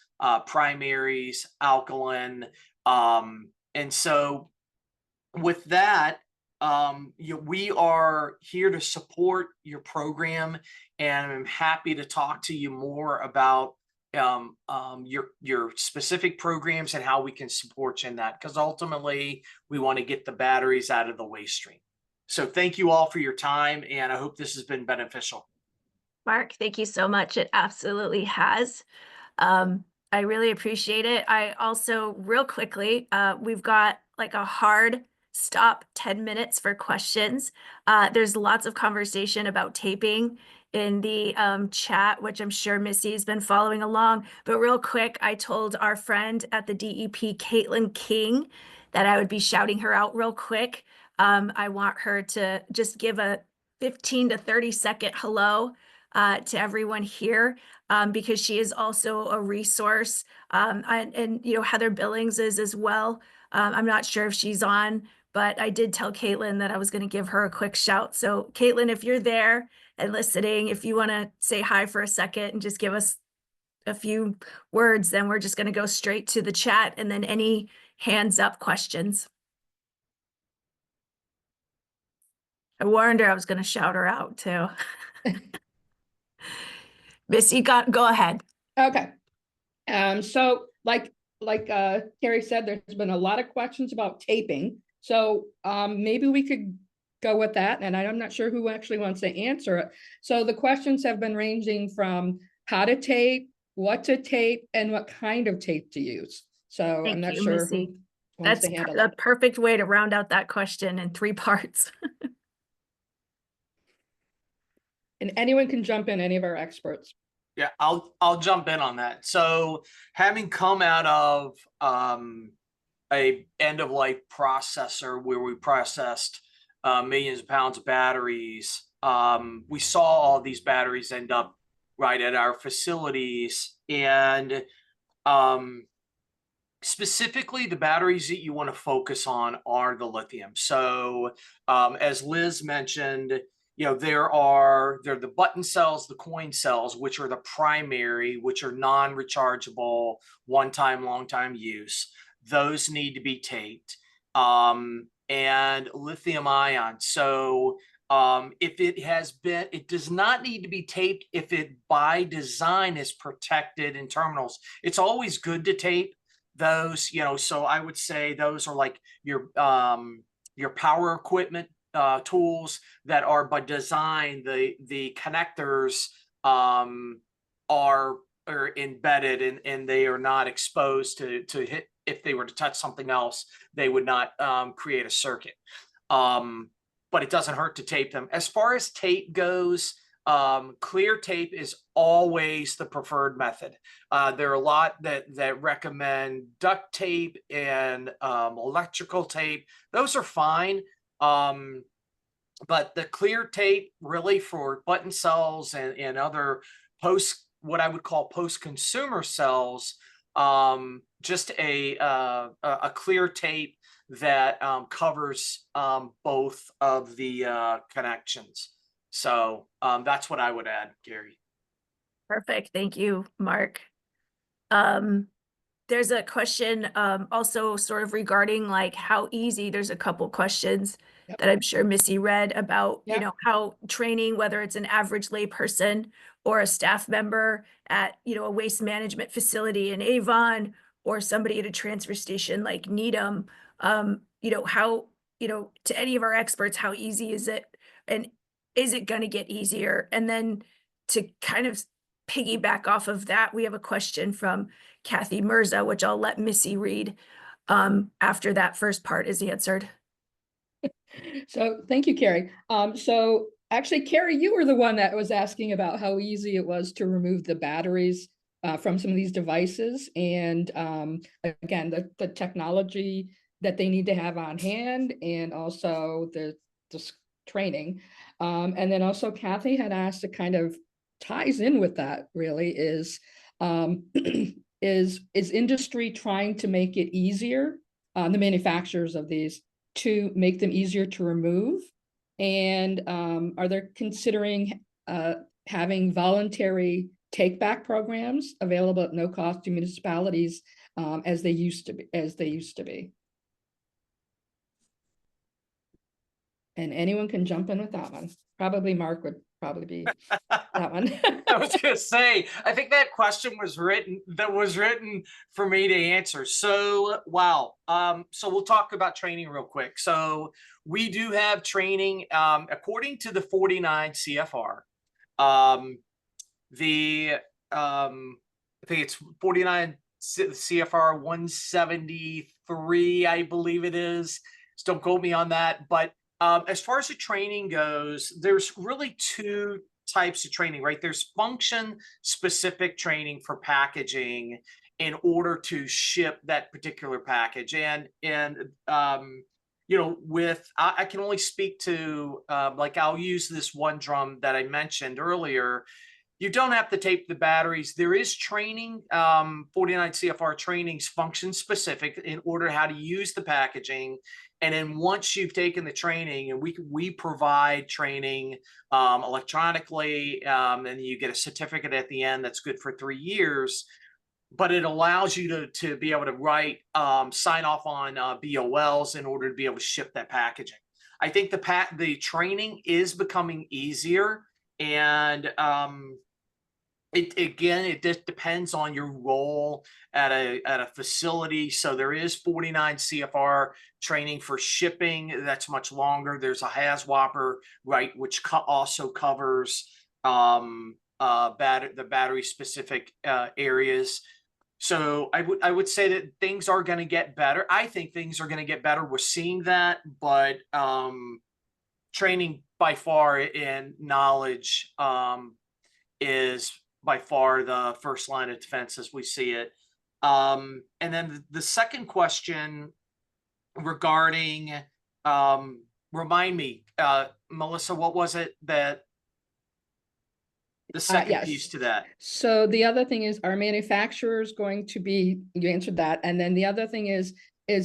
primaries, alkaline. And so with that, we are here to support your program, and I'm happy to talk to you more about your specific programs and how we can support you in that, because ultimately we want to get the batteries out of the waste stream. So thank you all for your time, and I hope this has been beneficial. Mark, thank you so much. It absolutely has. I really appreciate it. I also, real quickly, we've got like a hard stop 10 minutes for questions. There's lots of conversation about taping in the chat, which I'm sure Missy's been following along. But real quick, I told our friend at the DEP, Caitlin King, that I would be shouting her out real quick. I want her to just give a 15 to 30-second hello to everyone here. Because she is also a resource. And you know, Heather Billings is as well. I'm not sure if she's on, but I did tell Caitlin that I was going to give her a quick shout. So Caitlin, if you're there and listening, if you want to say hi for a second and just give us a few words, then we're just going to go straight to the chat and then any hands up questions. I warned her I was going to shout her out too. Missy, go ahead. Okay. So like Gerry said, there's been a lot of questions about taping. So maybe we could go with that. And I'm not sure who actually wants to answer it. So the questions have been ranging from how to tape, what to tape, and what kind of tape to use. So I'm not sure Missy. who wants That's to handle a that. perfect way to round out that question in 3 parts. And anyone can jump in, any of our experts. Yeah, I'll jump in on that. So having come out of a end of life processor where we processed millions of pounds of batteries, we saw all these batteries end up right at our facilities, and specifically the batteries that you want to focus on are the lithium. So as Liz mentioned, you know, there are the button cells, the coin cells, which are the primary, which are non-rechargeable, one-time, long-time use. Those need to be taped. And lithium-ion. So if it does not need to be taped if it by design is protected in terminals. It's always good to tape those, you know, so I would say those are like your power equipment tools that are by design, the connectors are embedded and they are not exposed to hit. If they were to touch something else, they would not create a circuit. But it doesn't hurt to tape them. As far as tape goes, clear tape is always the preferred method. There are a lot that recommend duct tape and electrical tape. Those are fine. But the clear tape really for button cells and other what I would call post-consumer cells, just a clear tape that covers both of the connections. So that's what I would add, Gerry. Perfect. Thank you, Mark. There's a question also sort of regarding like how easy, there's a couple questions that I'm sure Missy read about, you know, how training, whether it's an average layperson or a staff member at, you know, a waste management facility in Avon or somebody at a transfer station like Needham, you know, how, you know, to any of our experts, how easy is it? And is it going to get easier? And then to kind of piggyback off of that, we have a question from Kathy Mirza, which I'll let Missy read after that first part is answered. So thank you, Gerry. So actually, Gerry, you were the one that was asking about how easy it was to remove the batteries from some of these devices. And again, the technology that they need to have on hand, and also the training. And then also Kathy had asked, it kind of ties in with that really, is industry trying to make it easier, the manufacturers of these, to make them easier to remove? And are they considering having voluntary take-back programs available at no cost to municipalities as they used to be? And anyone can jump in with that one. Probably Mark would probably be that one. I was going to say, I think that question was written for me to answer. So, wow. So we'll talk about training real quick. So we do have training, according to the 49 CFR, I think it's 49 CFR 173, I believe it is. So don't quote me on that. But as far as the training goes, there's really two types of training, right? There's function specific training for packaging in order to ship that particular package. And you know, I can only speak to like I'll use this one drum that I mentioned earlier. You don't have to tape the batteries. There is training, 49 CFR trainings function specific in order how to use the packaging. And then once you've taken the training, and we provide training electronically, and you get a certificate at the end that's good for 3 years. But it allows you to be able to write, sign off on BOLs in order to be able to ship that packaging. I think the training is becoming easier, and it just depends on your role at a facility. So there is 49 CFR training for shipping. That's much longer. There's a HAZWOPER, right, which also covers the battery specific areas. So I would say that things are going to get better. I think things are going to get better. We're seeing that, but training by far and knowledge is by far the first line of defense as we see it. And then the second question regarding, remind me, Melissa, what was it that the second yes. piece to that? So the other thing is, are manufacturers going to be, you answered that. And then the other thing is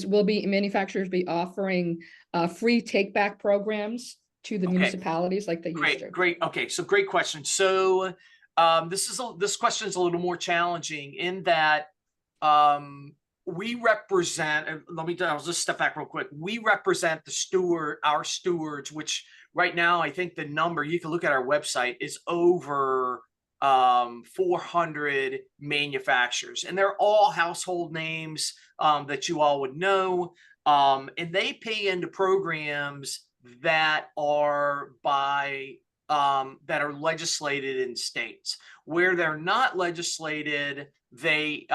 will manufacturers be offering free take back programs to the municipalities like they used to? Great. Okay. So great question. So this question is a little more challenging in that we represent, I'll just step back real quick. We represent our stewards, which right now, I think the number, you can look at our website, is over 400 manufacturers. And they're all household names that you all would know. And they pay into programs that are that are legislated in states. Where they're not legislated, they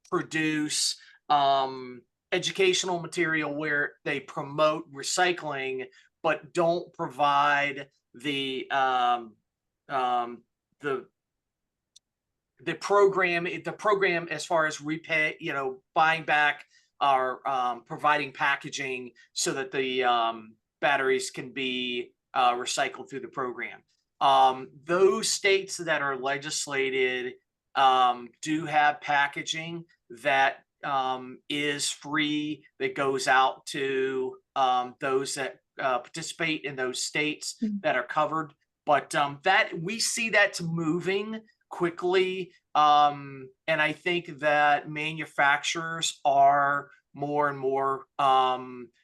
produce educational material where they promote recycling, but don't provide the program as far as repay, buying back or providing packaging so that the batteries can be recycled through the program. Those states that are legislated do have packaging that is free, that goes out to those that participate in those states that are covered. But that we see that's moving quickly. And I think that manufacturers are more and more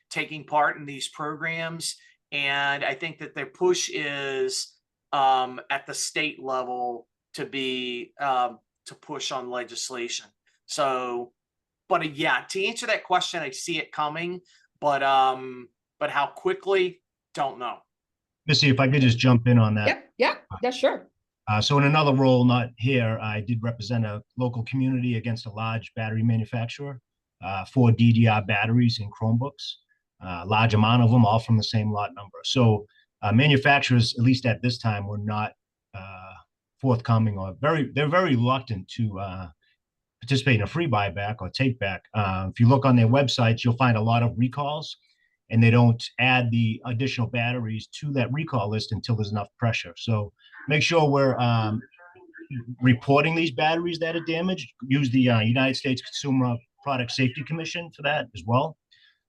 taking part in these programs. And I think that their push is at the state level to be to push on legislation. So, but yeah, to answer that question, I see it coming, but how quickly, don't know. Missy, if I could just jump in on that. Yeah, sure. So in another role, not here, I did represent a local community against a large battery manufacturer for DDR batteries and Chromebooks, large amount of them, all from the same lot number. So manufacturers, at least at this time, were not forthcoming or they're very reluctant to participate in a free buyback or take back. If you look on their websites, you'll find a lot of recalls, and they don't add the additional batteries to that recall list until there's enough pressure. So make sure we're reporting these batteries that are damaged. Use the United States Consumer Product Safety Commission for that as well.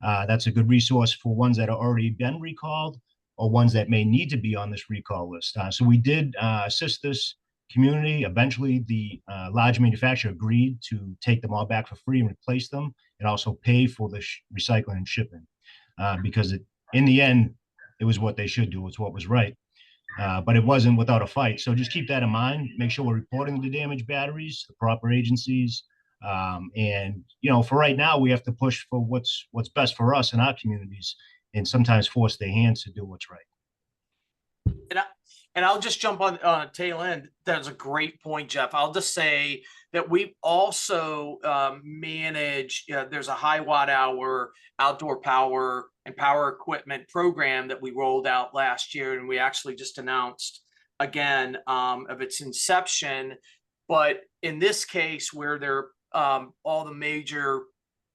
That's a good resource for ones that have already been recalled or ones that may need to be on this recall list. So we did assist this community. Eventually, the large manufacturer agreed to take them all back for free and replace them, and also pay for the recycling and shipping. Because in the end, it was what they should do. It's what was right. But it wasn't without a fight. So just keep that in mind. Make sure we're reporting the damaged batteries, the proper agencies. And, for right now, we have to push for what's best for us in our communities and sometimes force their hands to do what's right. And I'll just jump on tail end. That's a great point, Jeff. I'll just say that we also manage, there's a high watt hour outdoor power and power equipment program that we rolled out last year. And we actually just announced again of its inception. But in this case, where they're all the major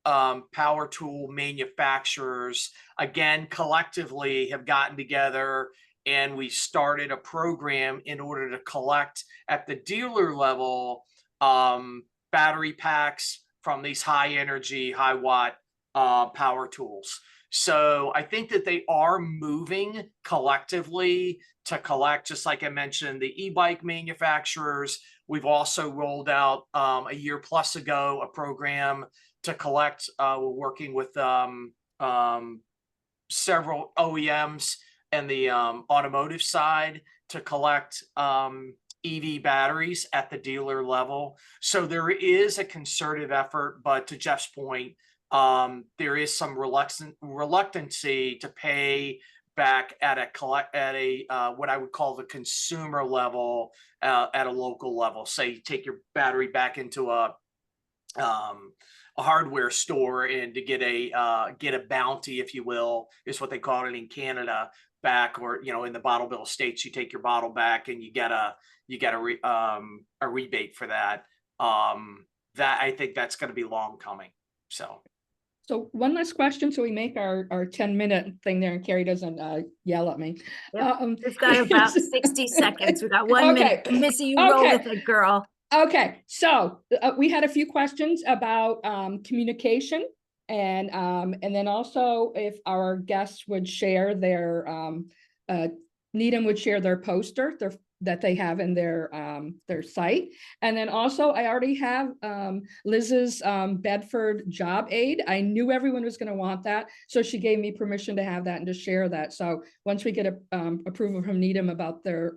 power tool manufacturers, again, collectively have gotten together, and we started a program in order to collect at the dealer level battery packs from these high energy, high watt power tools. So I think that they are moving collectively to collect, just like I mentioned, the e-bike manufacturers. We've also rolled out a year plus ago a program to collect. We're working with several OEMs and the automotive side to collect EV batteries at the dealer level. So there is a concerted effort, but to Jeff's point, there is some reluctancy to pay back at a what I would call the consumer level at a local level. Say you take your battery back into a hardware store, and to get a bounty, if you will, is what they call it in Canada, back, or in the bottle bill states, you take your bottle back and you get a rebate for that. That I think that's going to be long coming. So one last question, so we make our 10-minute thing there, and Carrie doesn't yell at me. We've got about 60 seconds. We've got 1 minute. Missy, you roll with it, girl. Okay, so we had a few questions about communication, and then also if our guests would share their Needham would share their poster that they have in their site. And then also I already have Liz's Bedford job aid. I knew everyone was going to want that, so she gave me permission to have that and to share that. So once we get approval from Needham about their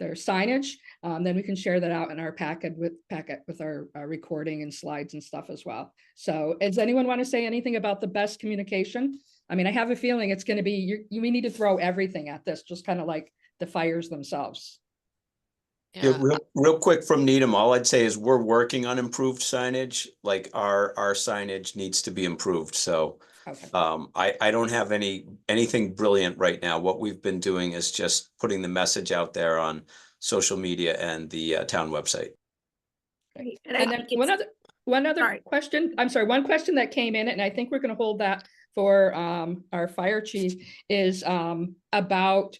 signage, then we can share that out in our packet with our recording and slides and stuff as well. So does anyone want to say anything about the best communication? I mean, I have a feeling it's going to be, we need to throw everything at this, just kind of like the fires themselves. Yeah, real quick from Needham, all I'd say is we're working on improved signage. Like our signage needs to be improved. So okay. I don't have anything brilliant right now. What we've been doing is just putting the message out there on social media and the town website. Great. And then one other question. I'm sorry, one question that came in, and I think we're going to hold that for our fire chief, is about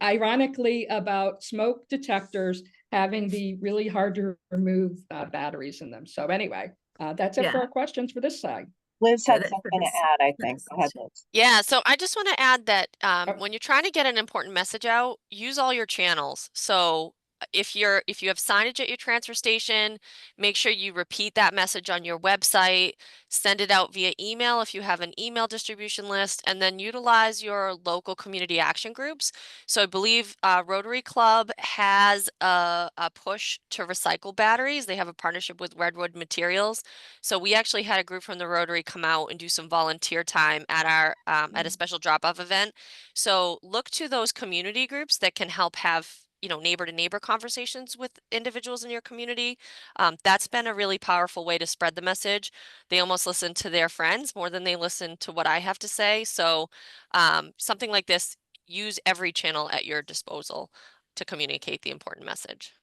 ironically about smoke detectors having the really hard to remove batteries in them. So anyway, that's it for our questions for this side. Liz had something to add, I think. Go ahead, Liz. Yeah, so I just want to add that when you're trying to get an important message out, use all your channels. So if you have signage at your transfer station, make sure you repeat that message on your website, send it out via email if you have an email distribution list, and then utilize your local community action groups. So I believe Rotary Club has a push to recycle batteries. They have a partnership with Redwood Materials. So we actually had a group from the Rotary come out and do some volunteer time at our at a special drop-off event. So look to those community groups that can help have neighbor to neighbor conversations with individuals in your community. That's been a really powerful way to spread the message. They almost listen to their friends more than they listen to what I have to say. So something like this, use every channel at your disposal to communicate the important message.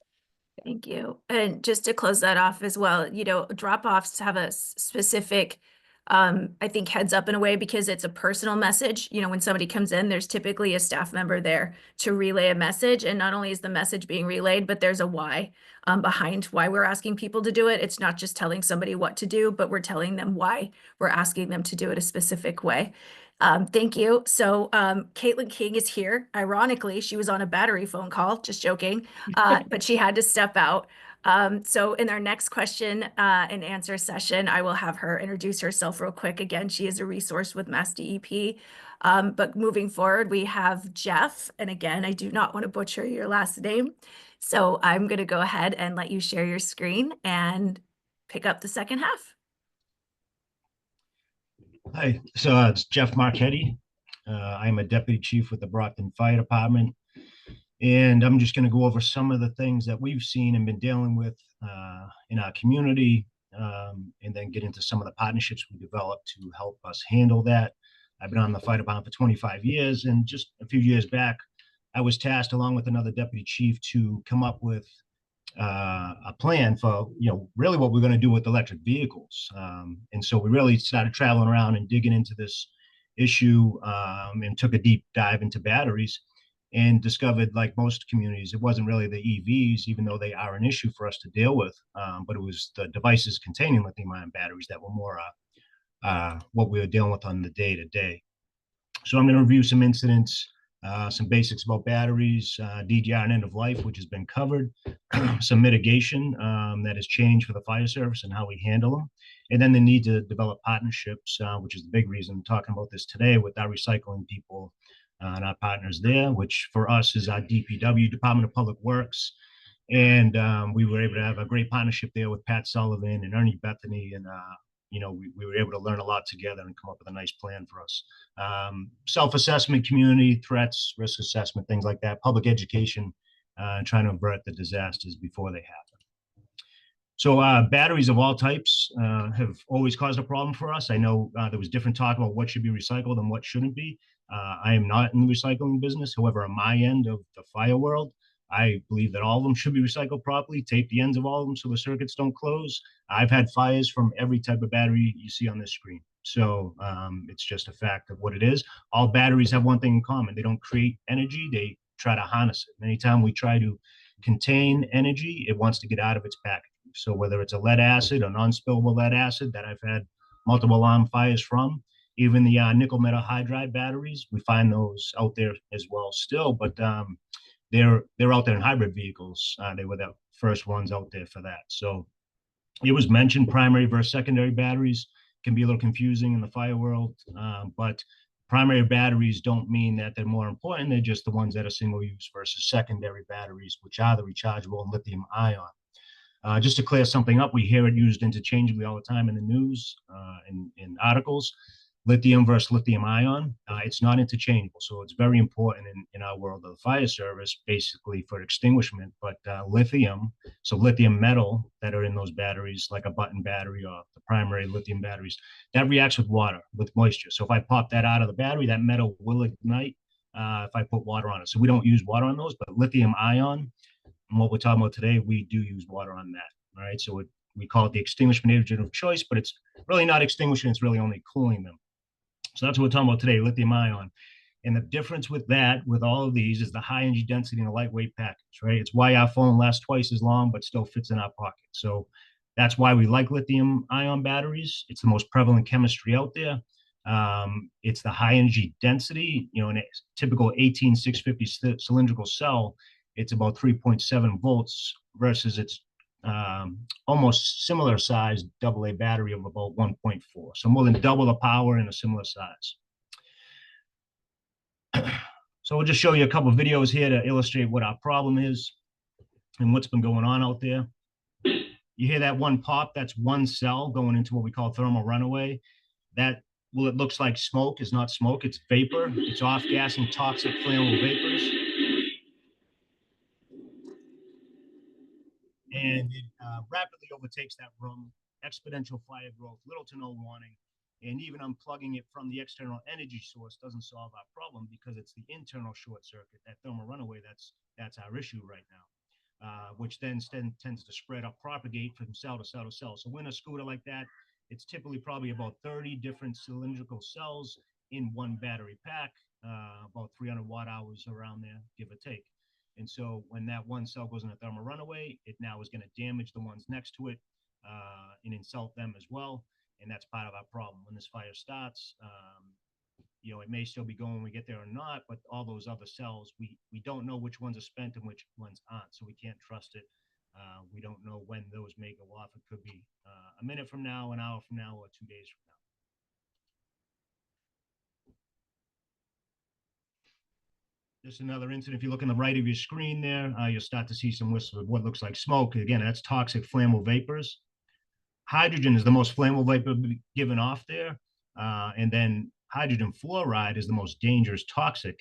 Thank you. And just to close that off as well, drop-offs have a specific, I think, heads up in a way, because it's a personal message. When somebody comes in, there's typically a staff member there to relay a message. And not only is the message being relayed, but there's a why behind why we're asking people to do it. It's not just telling somebody what to do, but we're telling them why we're asking them to do it a specific way. Thank you. So Caitlin King is here. Ironically, she was on a battery phone call, just joking, but she had to step out. So in our next question and answer session, I will have her introduce herself real quick. Again, she is a resource with MassDEP. But moving forward, we have Jeff. And again, I do not want to butcher your last name. So I'm going to go ahead and let you share your screen and pick up the second half. Hi, so it's Jeff Marchetti. I'm a deputy chief with the Brockton Fire Department. And I'm just going to go over some of the things that we've seen and been dealing with in our community, and then get into some of the partnerships we developed to help us handle that. I've been on the fire department for 25 years, and just a few years back, I was tasked along with another deputy chief to come up with a plan for, really what we're going to do with electric vehicles. And so we really started traveling around and digging into this issue, and took a deep dive into batteries, and discovered, like most communities, it wasn't really the EVs, even though they are an issue for us to deal with, but it was the devices containing lithium-ion batteries that were more what we were dealing with on the day-to-day. So I'm going to review some incidents, some basics about batteries, DDR and end of life, which has been covered, some mitigation that has changed for the fire service and how we handle them, and then the need to develop partnerships, which is the big reason I'm talking about this today with our recycling people and our partners there, which for us is our DPW, Department of Public Works. And we were able to have a great partnership there with Pat Sullivan and Ernie Bethany, and we were able to learn a lot together and come up with a nice plan for us. Self-assessment, community threats, risk assessment, things like that, public education, trying to avert the disasters before they happen. So batteries of all types have always caused a problem for us. I know there was different talk about what should be recycled and what shouldn't be. I am not in the recycling business. However, on my end of the fire world, I believe that all of them should be recycled properly, tape the ends of all of them so the circuits don't close. I've had fires from every type of battery you see on this screen. So it's just a fact of what it is. All batteries have one thing in common. They don't create energy. They try to harness it. Anytime we try to contain energy, it wants to get out of its package. So whether it's a lead acid or non-spillable lead acid that I've had multiple alarm fires from, even the nickel metal hydride batteries, we find those out there as well still, but they're out there in hybrid vehicles. They were the first ones out there for that. So it was mentioned primary versus secondary batteries can be a little confusing in the fire world, but primary batteries don't mean that they're more important. They're just the ones that are single use versus secondary batteries, which are the rechargeable and lithium-ion. Just to clear something up, we hear it used interchangeably all the time in the news, in articles. Lithium versus lithium-ion, it's not interchangeable. So it's very important in our world of the fire service, basically for extinguishment. But lithium, so lithium metal that are in those batteries, like a button battery or the primary lithium batteries, that reacts with water, with moisture. So if I pop that out of the battery, that metal will ignite if I put water on it. So we don't use water on those, but lithium-ion, and what we're talking about today, we do use water on that. All right, so we call it the extinguishment agent of choice, but it's really not extinguishing, it's really only cooling them. So that's what we're talking about today, lithium-ion. And the difference with that, with all of these, is the high energy density and the lightweight package, right? It's why our phone lasts twice as long, but still fits in our pocket. So that's why we like lithium-ion batteries. It's the most prevalent chemistry out there. It's the high energy density, in a typical 18650 cylindrical cell, it's about 3.7 volts versus its almost similar size AA battery of about 1.4. So more than double the power in a similar size. So we'll just show you a couple of videos here to illustrate what our problem is and what's been going on out there. You hear that one pop, that's one cell going into what we call thermal runaway. That, well, it looks like smoke, is not smoke, it's vapor. It's off-gassing toxic flammable vapors. And it rapidly overtakes that room, exponential fire growth, little to no warning. And even unplugging it from the external energy source doesn't solve our problem, because it's the internal short circuit, that thermal runaway, that's our issue right now, which then tends to spread up, propagate from cell to cell to cell. So in a scooter like that, it's typically probably about 30 different cylindrical cells in one battery pack, about 300 watt hours around there, give or take. And so when that one cell goes in a thermal runaway, it now is going to damage the ones next to it and insult them as well. And that's part of our problem. When this fire starts, it may still be going when we get there or not, but all those other cells, we don't know which ones are spent and which ones aren't. So we can't trust it. We don't know when those may go off. It could be a minute from now, an hour from now, or 2 days from now. Just another incident. If you look on the right of your screen there, you'll start to see some wisps of what looks like smoke. Again, that's toxic flammable vapors. Hydrogen is the most flammable vapor given off there. And then hydrogen fluoride is the most dangerous toxic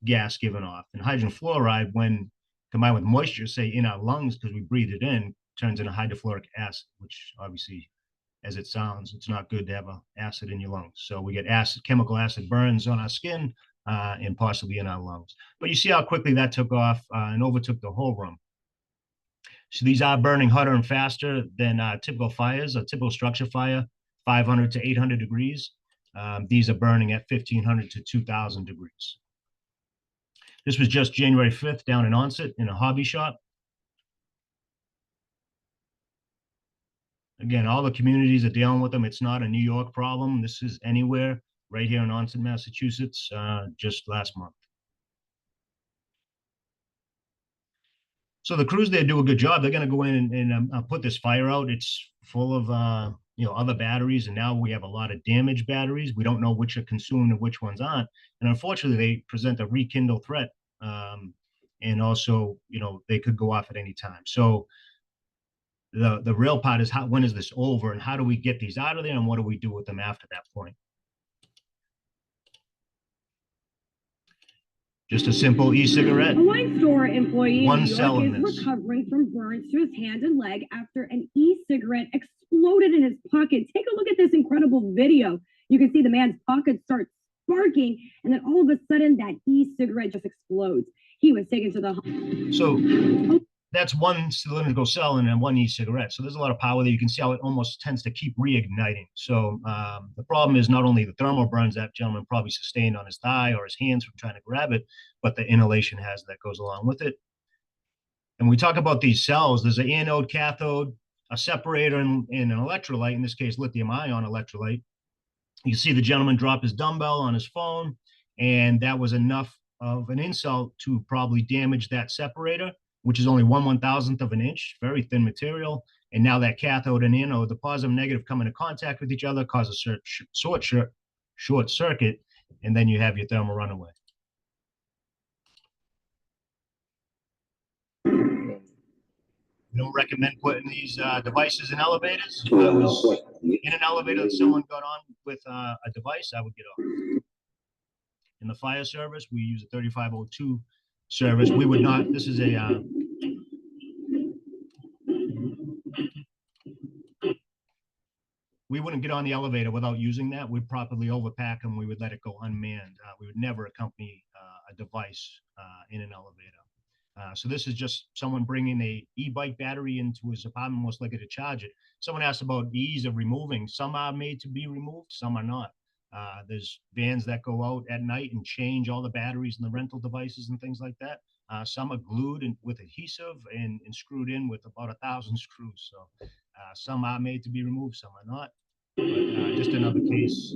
gas given off. And hydrogen fluoride, when combined with moisture, say in our lungs, because we breathe it in, turns into hydrofluoric acid, which obviously, as it sounds, it's not good to have an acid in your lungs. So we get acid, chemical acid burns on our skin and possibly in our lungs. But you see how quickly that took off and overtook the whole room. So these are burning hotter and faster than typical fires. A typical structure fire, 500 to 800 degrees. These are burning at 1500 to 2000 degrees. This was just January 5th down in Onset in a hobby shop. Again, all the communities are dealing with them. It's not a New York problem. This is anywhere right here in Onset, Massachusetts, just last month. So the crews there do a good job. They're going to go in and put this fire out. It's full of other batteries, and now we have a lot of damaged batteries. We don't know which are consumed and which ones aren't. And unfortunately, they present a rekindle threat, and also they could go off at any time. So the real part is when is this over, and how do we get these out of there, and what do we do with them after that point? Just a simple e-cigarette. A wine store employee in One New cell York in is this. recovering from burns to his hand and leg after an e-cigarette exploded in his pocket. Take a look at this incredible video. You can see the man's pocket start sparking, and then all of a sudden that e-cigarette just explodes. He was taken to the So that's one cylindrical cell and then one e-cigarette. So there's a lot of power there. You can see how it almost tends to keep reigniting. So the problem is not only the thermal burns that gentleman probably sustained on his thigh or his hands from trying to grab it, but the inhalation hazard that goes along with it. And we talk about these cells. There's an anode, cathode, a separator, and an electrolyte, in this case, lithium-ion electrolyte. You can see the gentleman drop his dumbbell on his phone, and that was enough of an insult to probably damage that separator, which is only 1/1000th of an inch, very thin material. And now that cathode and anode, the positive and negative come into contact with each other, cause a short circuit, and then you have your thermal runaway. We don't recommend putting these devices in elevators. If I was in an elevator and someone got on with a device, I would get off. In the fire service, we use a 3502 service. We would not, this is a, we wouldn't get on the elevator without using that. We'd properly overpack them. We would let it go unmanned. We would never accompany a device in an elevator. So this is just someone bringing a e-bike battery into his apartment, most likely to charge it. Someone asked about the ease of removing. Some are made to be removed, some are not. There's vans that go out at night and change all the batteries and the rental devices and things like that. Some are glued with adhesive and screwed in with about 1,000 screws. So some are made to be removed, some are not. But just another case.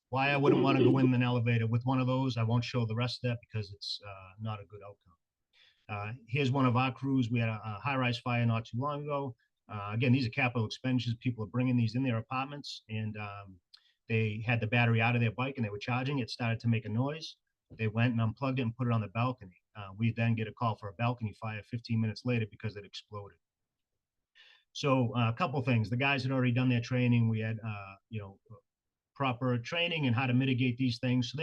Why I wouldn't want to go in an elevator with one of those. I won't show the rest of that because it's not a good outcome. Here's one of our crews. We had a high-rise fire not too long ago. Again, these are capital expenditures. People are bringing these in their apartments, and they had the battery out of their bike and they were charging. It started to make a noise. They went and unplugged it and put it on the balcony. We then get a call for a balcony fire 15 minutes later because it exploded. So a couple things. The guys had already done their training. We had, proper training and how to mitigate these things. So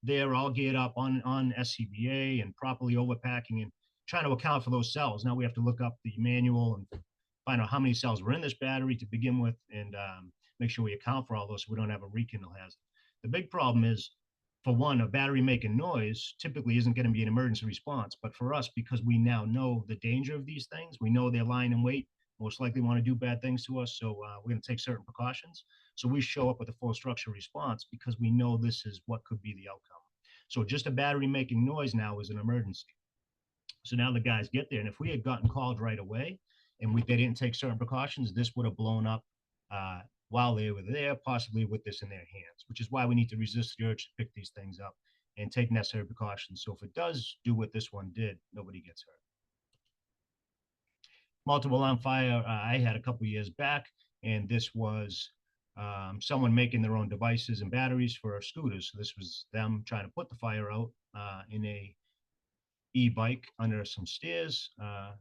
they were all geared up on SCBA and properly overpacking and trying to account for those cells. Now we have to look up the manual and find out how many cells were in this battery to begin with, and make sure we account for all those so we don't have a rekindle hazard. The big problem is, for one, a battery making noise typically isn't going to be an emergency response. But for us, because we now know the danger of these things, we know they're lying in wait, most likely want to do bad things to us. So we're going to take certain precautions. So we show up with a full structure response because we know this is what could be the outcome. So just a battery making noise now is an emergency. So now the guys get there. And if we had gotten called right away and they didn't take certain precautions, this would have blown up while they were there, possibly with this in their hands, which is why we need to resist the urge to pick these things up and take necessary precautions. So if it does do what this one did, nobody gets hurt. Multiple alarm fire I had a couple years back, and this was someone making their own devices and batteries for scooters. So this was them trying to put the fire out in a e-bike under some stairs.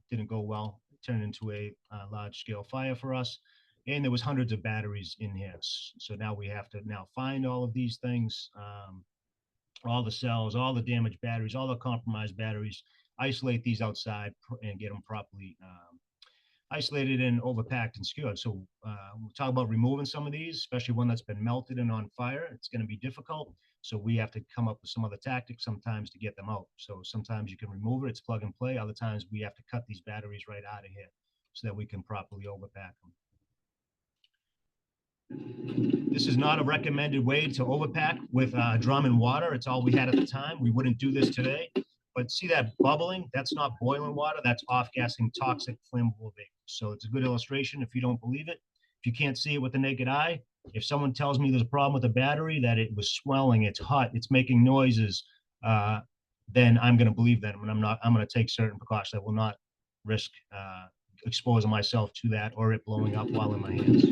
Didn't go well. It turned into a large scale fire for us. and there was hundreds of batteries in here. So now we have to now find all of these things, all the cells, all the damaged batteries, all the compromised batteries, isolate these outside and get them properly isolated and overpacked and secured. So we'll talk about removing some of these, especially one that's been melted and on fire. It's going to be difficult. So we have to come up with some other tactics sometimes to get them out. So sometimes you can remove it, it's plug and play. Other times we have to cut these batteries right out of here so that we can properly overpack them. This is not a recommended way to overpack with drum and water. It's all we had at the time. We wouldn't do this today. But see that bubbling? That's not boiling water. That's off-gassing toxic flammable vapor. So it's a good illustration if you don't believe it. If you can't see it with the naked eye, if someone tells me there's a problem with the battery, that it was swelling, it's hot, it's making noises, then I'm going to believe them. And I'm going to take certain precautions. I will not risk exposing myself to that or it blowing up while in my hands.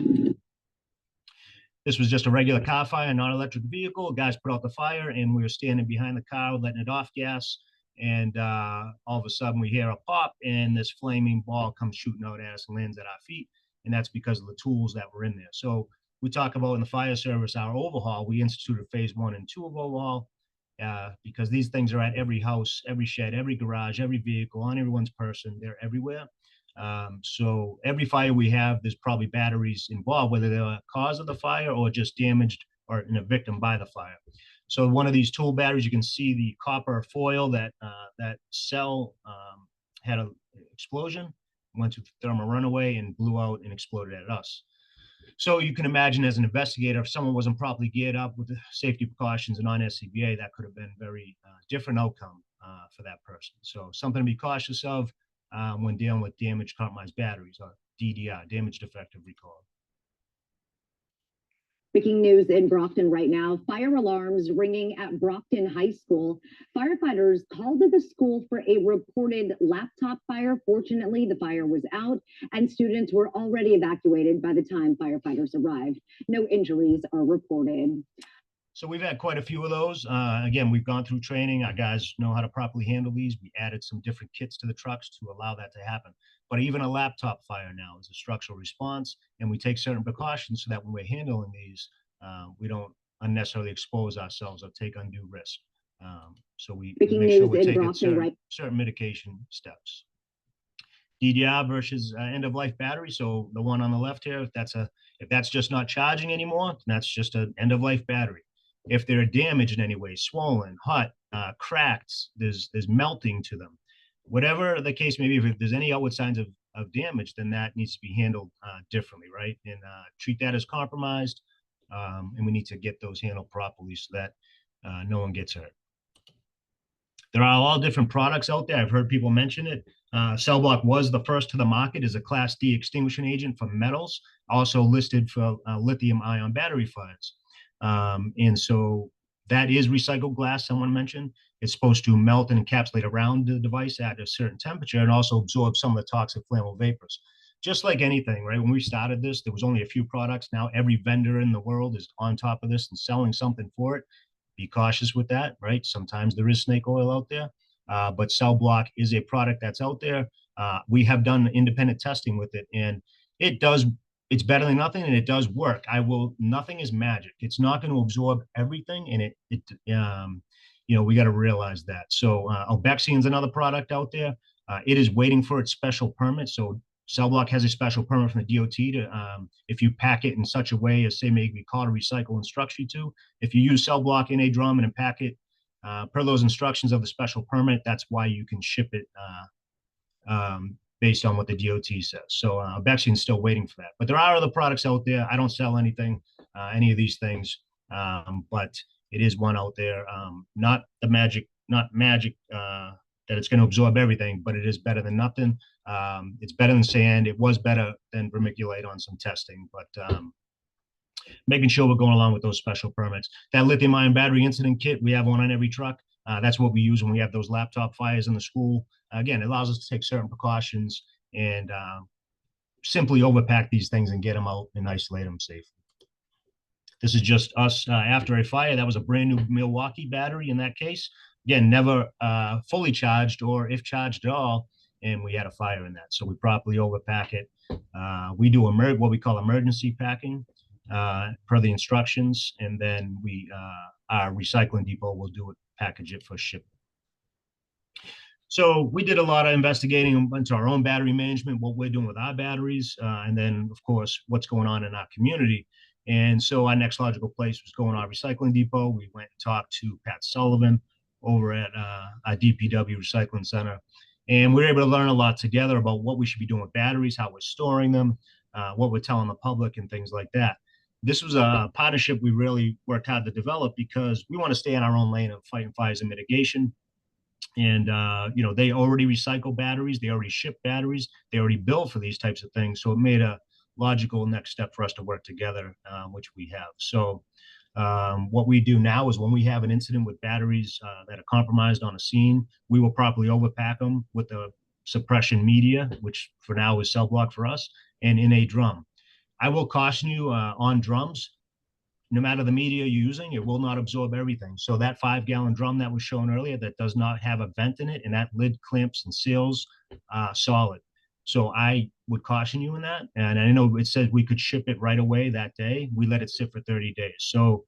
This was just a regular car fire, not electric vehicle. Guys put out the fire and we were standing behind the car, letting it off gas. And all of a sudden we hear a pop and this flaming ball comes shooting out at us and lands at our feet. And that's because of the tools that were in there. So we talk about in the fire service, our overhaul, we instituted phase 1 and 2 of overhaul because these things are at every house, every shed, every garage, every vehicle, on everyone's person. They're everywhere. So every fire we have, there's probably batteries involved, whether they're a cause of the fire or just damaged or in a victim by the fire. So one of these tool batteries, you can see the copper foil that cell had an explosion, went through the thermal runaway and blew out and exploded at us. So you can imagine as an investigator, if someone wasn't properly geared up with the safety precautions and on SCBA, that could have been very different outcome for that person. So something to be cautious of when dealing with damaged compromised batteries or DDR, damaged defective recall. Breaking news in Brockton right now, fire alarms ringing at Brockton High School. Firefighters called to the school for a reported laptop fire. Fortunately, the fire was out and students were already evacuated by the time firefighters arrived. No injuries are reported. So we've had quite a few of those. Again, we've gone through training. Our guys know how to properly handle these. We added some different kits to the trucks to allow that to happen. But even a laptop fire now is a structural response, and we take certain precautions so that when we're handling these, we don't unnecessarily expose ourselves or take undue risk. So we make sure we're taking certain mitigation steps. DDR versus end-of-life battery. So the one on the left here, if that's just not charging anymore, that's just an end-of-life battery. If they're damaged in any way, swollen, hot, cracked, there's melting to them. Whatever the case may be, if there's any outward signs of damage, then that needs to be handled differently, right? And treat that as compromised. And we need to get those handled properly so that no one gets hurt. There are all different products out there. I've heard people mention it. Cell block was the first to the market as a Class D extinguishing agent for metals, also listed for lithium-ion battery fires. And so that is recycled glass, someone mentioned. It's supposed to melt and encapsulate around the device at a certain temperature and also absorb some of the toxic flammable vapors. Just like anything, right? When we started this, there was only a few products. Now every vendor in the world is on top of this and selling something for it. Be cautious with that, right? Sometimes there is snake oil out there, but Cell Block is a product that's out there. We have done independent testing with it, and it's better than nothing, and it does work. Nothing is magic. It's not going to absorb everything, and we got to realize that. So Albexian is another product out there. It is waiting for its special permit. So Cell Block has a special permit from the DOT to, if you pack it in such a way as say maybe call to recycle instructs you to. If you use Cell Block in a drum and pack it per those instructions of the special permit, that's why you can ship it based on what the DOT says. So Albexian is still waiting for that. But there are other products out there. I don't sell anything, any of these things, but it is one out there. Not magic that it's going to absorb everything, but it is better than nothing. It's better than sand. It was better than vermiculite on some testing, but making sure we're going along with those special permits. That lithium-ion battery incident kit, we have one on every truck. That's what we use when we have those laptop fires in the school. Again, it allows us to take certain precautions and simply overpack these things and get them out and isolate them safely. This is just us after a fire. That was a brand new Milwaukee battery in that case. Again, never fully charged, or if charged at all, and we had a fire in that. So we properly overpack it. We do what we call emergency packing per the instructions, and then our recycling depot will do it, package it for shipment. So we did a lot of investigating into our own battery management, what we're doing with our batteries, and then, of course, what's going on in our community. And so our next logical place was going to our recycling depot. We went and talked to Pat Sullivan over at our DPW recycling center. And we were able to learn a lot together about what we should be doing with batteries, how we're storing them, what we're telling the public, and things like that. This was a partnership we really worked hard to develop because we want to stay in our own lane of fighting fires and mitigation. And, they already recycle batteries. They already ship batteries. They already bill for these types of things. So it made a logical next step for us to work together, which we have. So what we do now is when we have an incident with batteries that are compromised on a scene, we will properly overpack them with the suppression media, which for now is cell block for us, and in a drum. I will caution you on drums, no matter the media you're using, it will not absorb everything. So that 5-gallon drum that was shown earlier that does not have a vent in it, and that lid clamps and seals solid. So I would caution you in that. And I know it said we could ship it right away that day. We let it sit for 30 days. So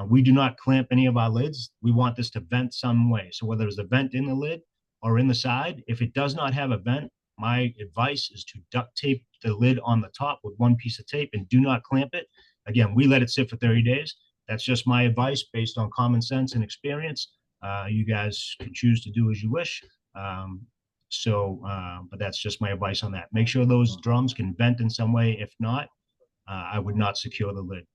we do not clamp any of our lids. We want this to vent some way. So whether there's a vent in the lid or in the side, if it does not have a vent, my advice is to duct tape the lid on the top with one piece of tape and do not clamp it. Again, we let it sit for 30 days. That's just my advice based on common sense and experience. You guys can choose to do as you wish. But that's just my advice on that. Make sure those drums can vent in some way. If not, I would not secure the lid.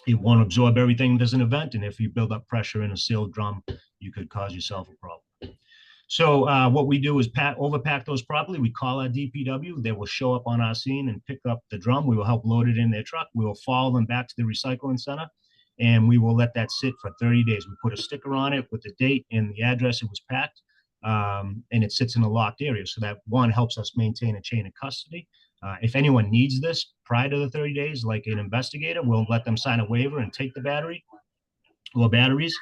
It won't absorb everything there's an event. And if you build up pressure in a sealed drum, you could cause yourself a problem. So what we do is overpack those properly. We call our DPW. They will show up on our scene and pick up the drum. We will help load it in their truck. We will follow them back to the recycling center, and we will let that sit for 30 days. We put a sticker on it with the date and the address it was packed, and it sits in a locked area. So that, one, helps us maintain a chain of custody. If anyone needs this prior to the 30 days, like an investigator, we'll let them sign a waiver and take the battery or batteries.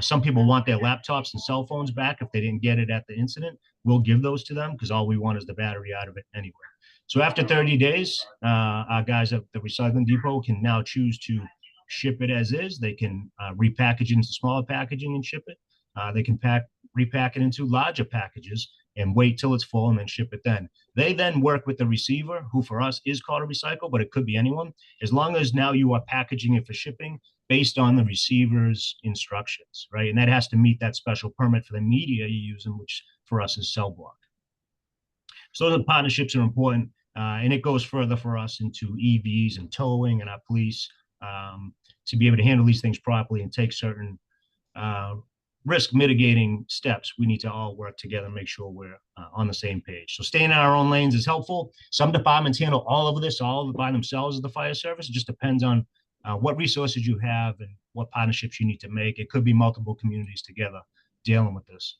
Some people want their laptops and cell phones back if they didn't get it at the incident. We'll give those to them because all we want is the battery out of it anyway. So after 30 days, our guys at the recycling depot can now choose to ship it as is. They can repackage it into smaller packaging and ship it. They can repack it into larger packages and wait till it's full and then ship it then. They then work with the receiver, who for us is called a recycle, but it could be anyone, as long as now you are packaging it for shipping based on the receiver's instructions, right? And that has to meet that special permit for the media you're using, which for us is cell block. So the partnerships are important, and it goes further for us into EVs and towing and our police to be able to handle these things properly and take certain risk mitigating steps. We need to all work together and make sure we're on the same page. So staying in our own lanes is helpful. Some departments handle all of this all by themselves as the fire service. It just depends on what resources you have and what partnerships you need to make. It could be multiple communities together dealing with this.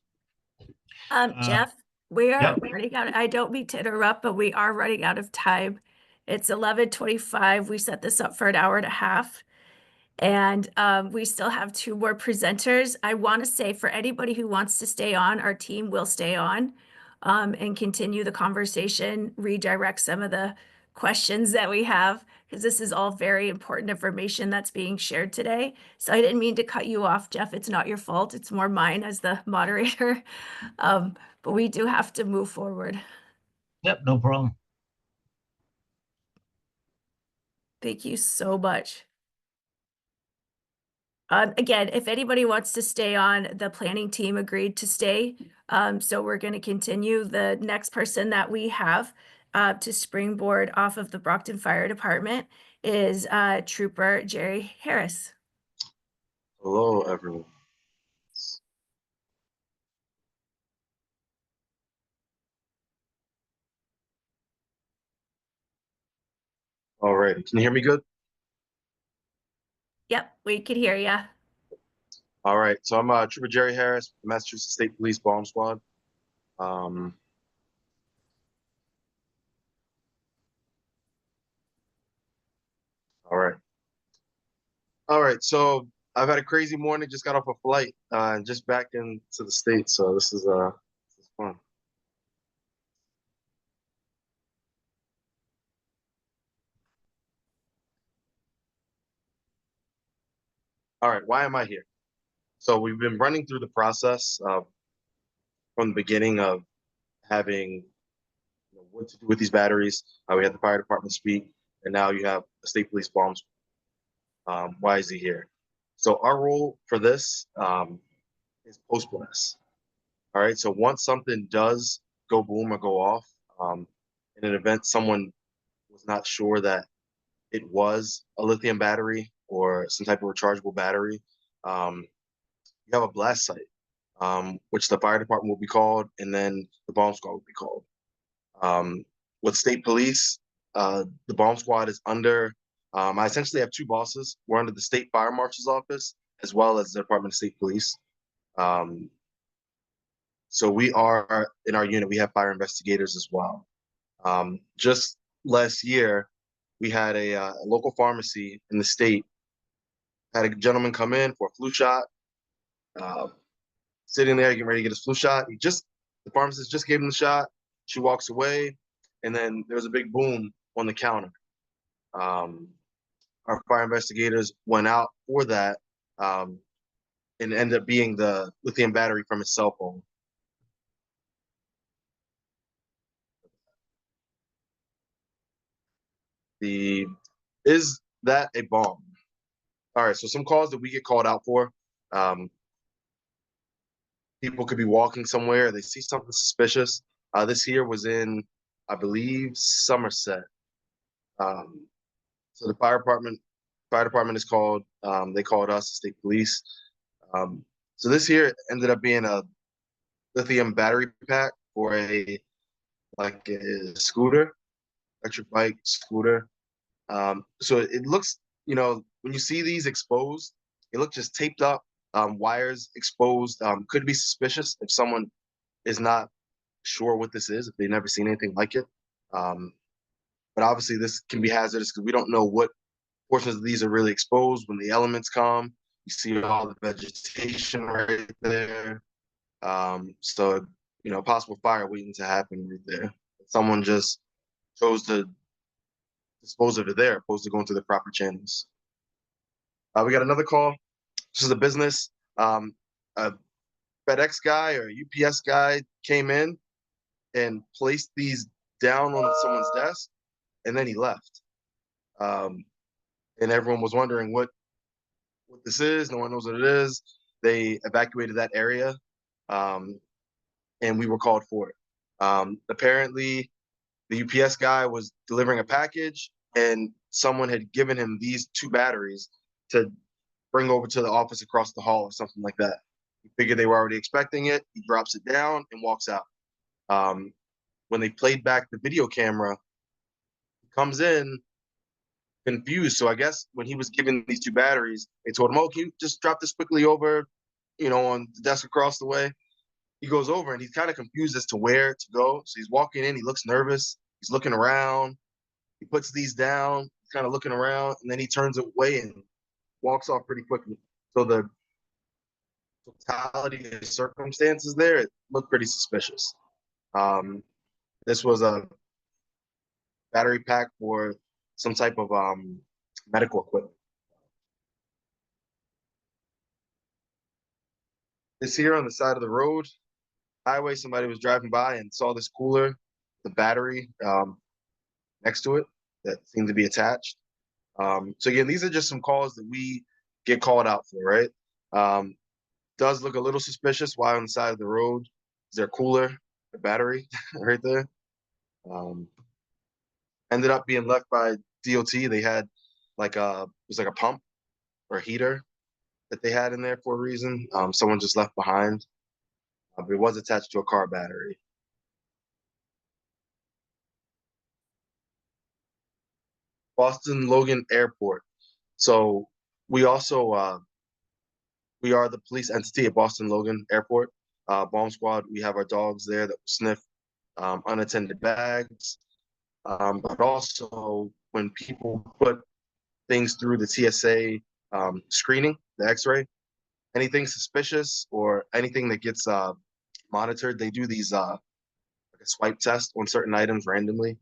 Jeff, we are yep. running out. I don't mean to interrupt, but we are running out of time. It's 11:25. We set this up for an hour and a half. And we still have 2 more presenters. I want to say for anybody who wants to stay on, our team will stay on and continue the conversation, redirect some of the questions that we have, because this is all very important information that's being shared today. So I didn't mean to cut you off, Jeff. It's not your fault. It's more mine as the moderator. But we do have to move forward. Yep, no problem. Thank you so much. Again, if anybody wants to stay on, the planning team agreed to stay. So we're going to continue. The next person that we have to springboard off of the Brockton Fire Department is Trooper Gerry Harris. Hello, everyone. All right, can you hear me good? Yep, we can hear you. All right, so I'm Trooper Gerry Harris, Massachusetts State Police Bomb Squad. All right, so I've had a crazy morning, just got off a flight and just back into the States, so this is fun. All right, why am I here? So we've been running through the process from the beginning of having what to do with these batteries. We had the fire department speak, and now you have the state police bombs. Why is he here? So our role for this is post blast. All right. So once something does go boom or go off, in an event someone was not sure that it was a lithium battery or some type of rechargeable battery, you have a blast site, which the fire department will be called, and then the bomb squad will be called. With state police, the bomb squad is under. I essentially have two bosses. We're under the state fire marshal's office as well as the Department of State Police. So we are in our unit. We have fire investigators as well. Just last year, we had a local pharmacy in the state had a gentleman come in for a flu shot. Sitting there getting ready to get his flu shot. The pharmacist just gave him the shot. She walks away, and then there was a big boom on the counter. Our fire investigators went out for that, and it ended up being the lithium battery from his cell phone. Is that a bomb? All right, so some calls that we get called out for. People could be walking somewhere, they see something suspicious. This here was in, I believe, Somerset. So the fire department is called. They called us, state police. So this here ended up being a lithium battery pack for a scooter, electric bike scooter. So it looks, when you see these exposed, it looks just taped up, wires exposed. Could be suspicious if someone is not sure what this is, if they've never seen anything like it. But obviously this can be hazardous because we don't know what portions of these are really exposed. When the elements come, you see all the vegetation right there. So, possible fire waiting to happen right there. Someone just chose to dispose of it there, opposed to going through the proper channels. We got another call. This is a business. A FedEx guy or UPS guy came in and placed these down on someone's desk, and then he left. And everyone was wondering what this is. No one knows what it is. They evacuated that area, and we were called for it. Apparently, the UPS guy was delivering a package, and someone had given him these two batteries to bring over to the office across the hall or something like that. He figured they were already expecting it. He drops it down and walks out. When they played back the video camera, he comes in confused. So I guess when he was given these two batteries, they told him, "Oh, can you just drop this quickly over, on the desk across the way?" He goes over and he's kind of confused as to where to go. So he's walking in, he looks nervous, he's looking around, he puts these down, kind of looking around, and then he turns away and walks off pretty quickly. So the totality of circumstances there, it looked pretty suspicious. This was a battery pack for some type of medical equipment. This here on the side of the road, highway, somebody was driving by and saw this cooler, the battery next to it that seemed to be attached. So again, these are just some calls that we get called out for, right? Does look a little suspicious. Why on the side of the road? Is there a cooler, a battery right there? Ended up being left by DOT. They had it was like a pump or a heater that they had in there for a reason. Someone just left behind. It was attached to a car battery. Boston Logan Airport. So we also we are the police entity at Boston Logan Airport. Bomb squad, we have our dogs there that sniff unattended bags. But also when people put things through the TSA screening, the x-ray, anything suspicious or anything that gets monitored, they do these like a swipe test on certain items randomly.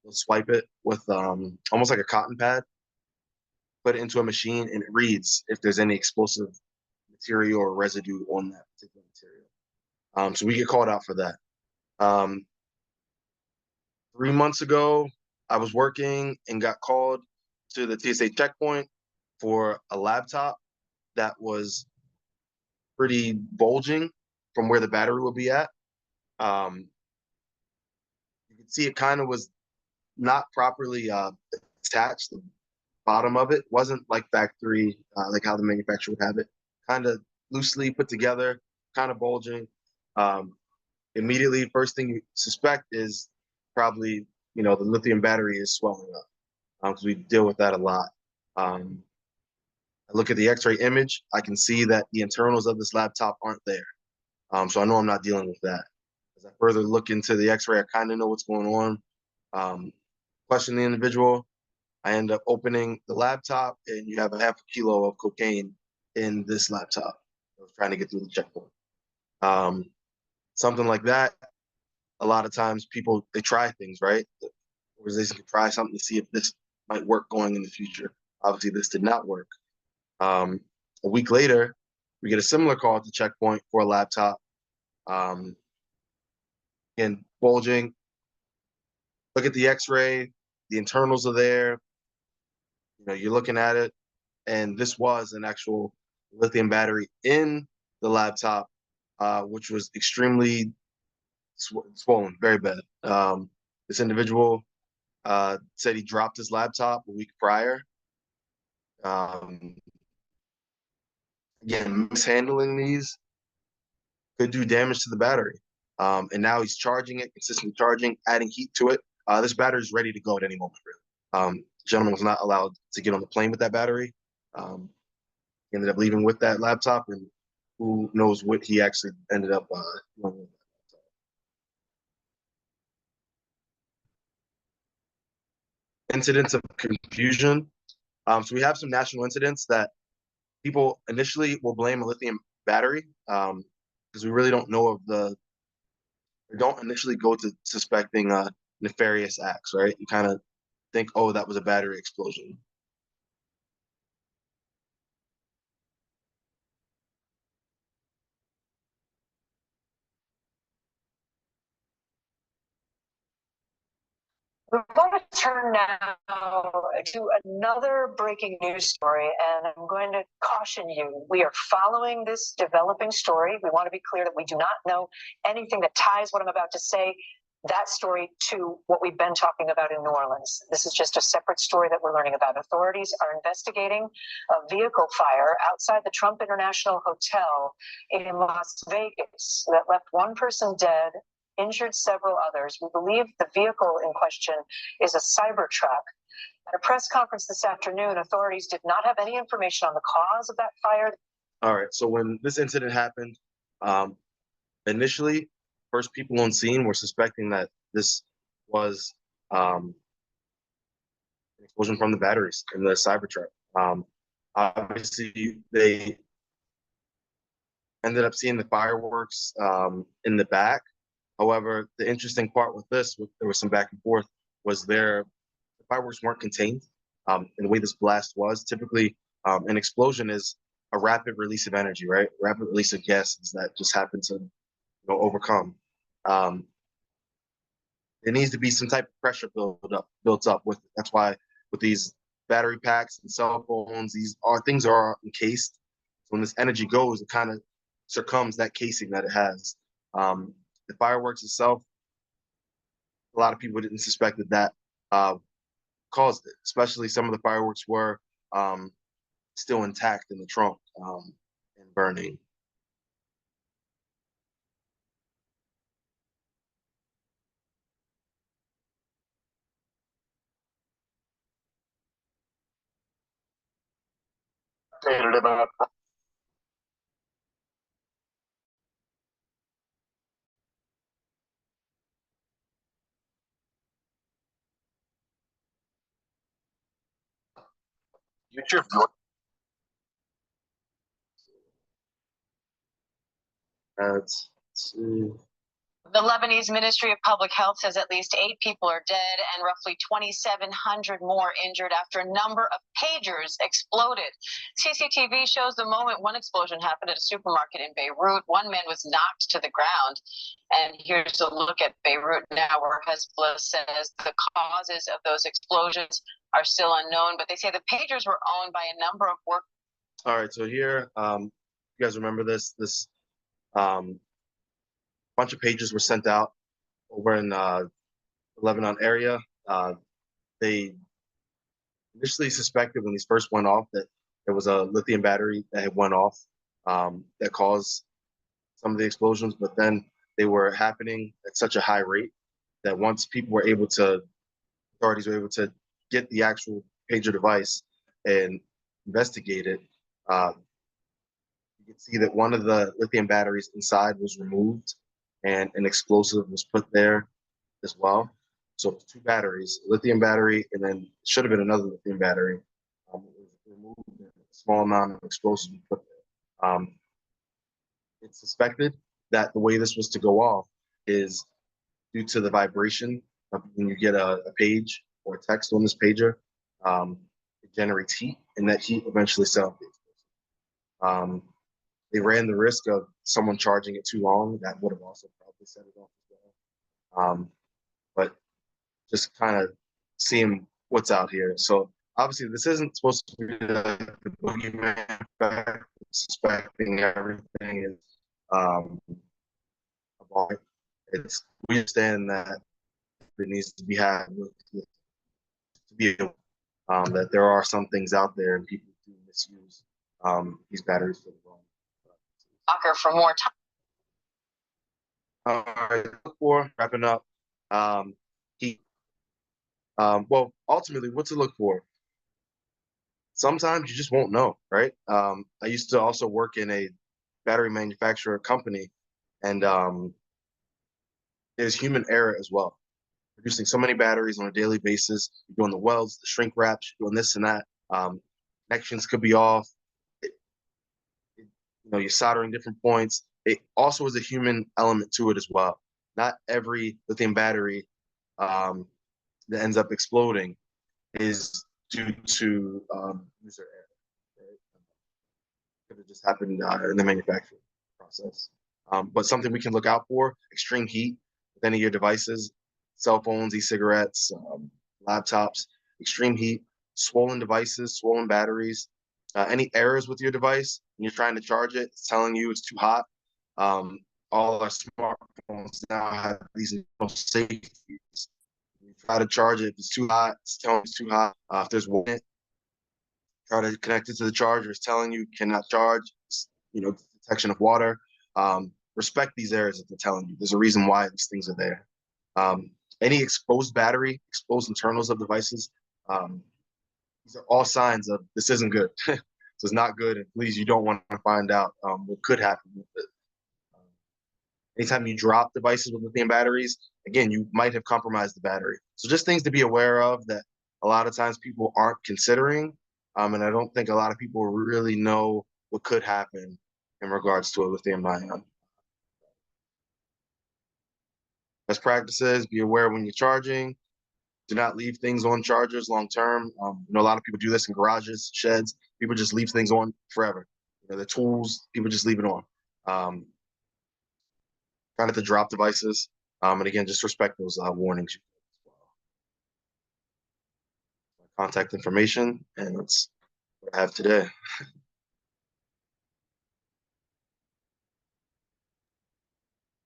They'll swipe it with almost like a cotton pad. put it into a machine, and it reads if there's any explosive material or residue on that particular material. So we get called out for that. 3 months ago, I was working and got called to the TSA checkpoint for a laptop that was pretty bulging from where the battery would be at. You can see it kind of was not properly attached. The bottom of it wasn't like factory, like how the manufacturer would have it, kind of loosely put together, kind of bulging. Immediately, first thing you suspect is probably, the lithium battery is swelling up, because we deal with that a lot. I look at the X-ray image, I can see that the internals of this laptop aren't there. So I know I'm not dealing with that. As I further look into the X-ray, I kind of know what's going on. Question the individual. I end up opening the laptop, and you have a half a kilo of cocaine in this laptop. I was trying to get through the checkpoint. Something like that. A lot of times people, they try things, right? The organization can try something to see if this might work going in the future. Obviously, this did not work. A week later, we get a similar call at the checkpoint for a laptop. Again, bulging. Look at the X-ray. The internals are there. You're looking at it, and this was an actual lithium battery in the laptop, which was extremely swollen, very bad. This individual said he dropped his laptop a week prior. Again, mishandling these could do damage to the battery. And now he's charging it, consistently charging, adding heat to it. This battery is ready to go at any moment, really. The gentleman was not allowed to get on the plane with that battery. He ended up leaving with that laptop, and who knows what he actually ended up doing with that. Incidents of confusion. So we have some national incidents that people initially will blame a lithium battery, because we really don't know we don't initially go to suspecting nefarious acts, right? You kind of think, oh, that was a battery explosion. We're going to turn now to another breaking news story, and I'm going to caution you. We are following this developing story. We want to be clear that we do not know anything that ties what I'm about to say, that story, to what we've been talking about in New Orleans. This is just a separate story that we're learning about. Authorities are investigating a vehicle fire outside the Trump International Hotel in Las Vegas that left one person dead, injured several others. We believe the vehicle in question is a Cybertruck. At a press conference this afternoon, authorities did not have any information on the cause of that fire. All right, so when this incident happened, initially, first people on scene were suspecting that this was an explosion from the batteries in the Cybertruck. Obviously, they ended up seeing the fireworks in the back. However, the interesting part with this, there was some back and forth, was the fireworks weren't contained. And the way this blast was, typically an explosion is a rapid release of energy, right? Rapid release of gases that just happen to overcome. There needs to be some type of pressure built up with it. That's why with these battery packs and cell phones, things are encased. So when this energy goes, it kind of circums that casing that it has. The fireworks itself, a lot of people didn't suspect that caused it. Especially some of the fireworks were still intact in the trunk and burning. YouTube. Let's see. The Lebanese Ministry of Public Health says at least 8 people are dead and roughly 2,700 more injured after a number of pagers exploded. CCTV shows the moment one explosion happened at a supermarket in Beirut. One man was knocked to the ground. And here's a look at Beirut now, where Hezbollah says the causes of those explosions are still unknown, but they say the pagers were owned by a number of work. All right, so here, you guys remember this bunch of pages were sent out over in the Lebanon area. They initially suspected when these first went off that there was a lithium battery that had went off that caused some of the explosions, but then they were happening at such a high rate that once authorities were able to get the actual pager device and investigate it, you can see that one of the lithium batteries inside was removed and an explosive was put there as well. So 2 batteries, lithium battery, and then should have been another lithium battery. It was removed, and a small amount of explosives put there. It's suspected that the way this was to go off is due to the vibration of when you get a page or a text on this pager, it generates heat, and that heat eventually set off the explosive. They ran the risk of someone charging it too long. That would have also probably set it off as well. But just kind of seeing what's out here. So obviously this isn't supposed to be the boogeyman effect, suspecting everything is about it. We understand that it needs to be had to be that there are some things out there and people do misuse these batteries for the wrong. For more time. All right, for wrapping up, heat. Well, ultimately, what to look for? Sometimes you just won't know, right? I used to also work in a battery manufacturer company, and there's human error as well. Producing so many batteries on a daily basis, you're doing the welds, the shrink wraps, you're doing this and that. Connections could be off. You're soldering different points. It also is a human element to it as well. Not every lithium battery that ends up exploding is due to user error. Right? Could have just happened in the manufacturing process. But something we can look out for: extreme heat with any of your devices, cell phones, e-cigarettes, laptops, extreme heat, swollen devices, swollen batteries, any errors with your device when you're trying to charge it, it's telling you it's too hot. All our smartphones now have these safeties. You try to charge it, if it's too hot, it's telling you it's too hot. If there's one, try to connect it to the charger, it's telling you cannot charge. Detection of water. Respect these errors that they're telling you. There's a reason why these things are there. Any exposed battery, exposed internals of devices, these are all signs of this isn't good. So it's not good, and please, you don't want to find out what could happen with it. Anytime you drop devices with lithium batteries, again, you might have compromised the battery. So just things to be aware of that a lot of times people aren't considering, and I don't think a lot of people really know what could happen in regards to a lithium-ion. Best practices: be aware when you're charging. Do not leave things on chargers long term. A lot of people do this in garages, sheds. People just leave things on forever. The tools, people just leave it on. Try not to drop devices. And again, just respect those warnings. Contact information, and that's what I have today.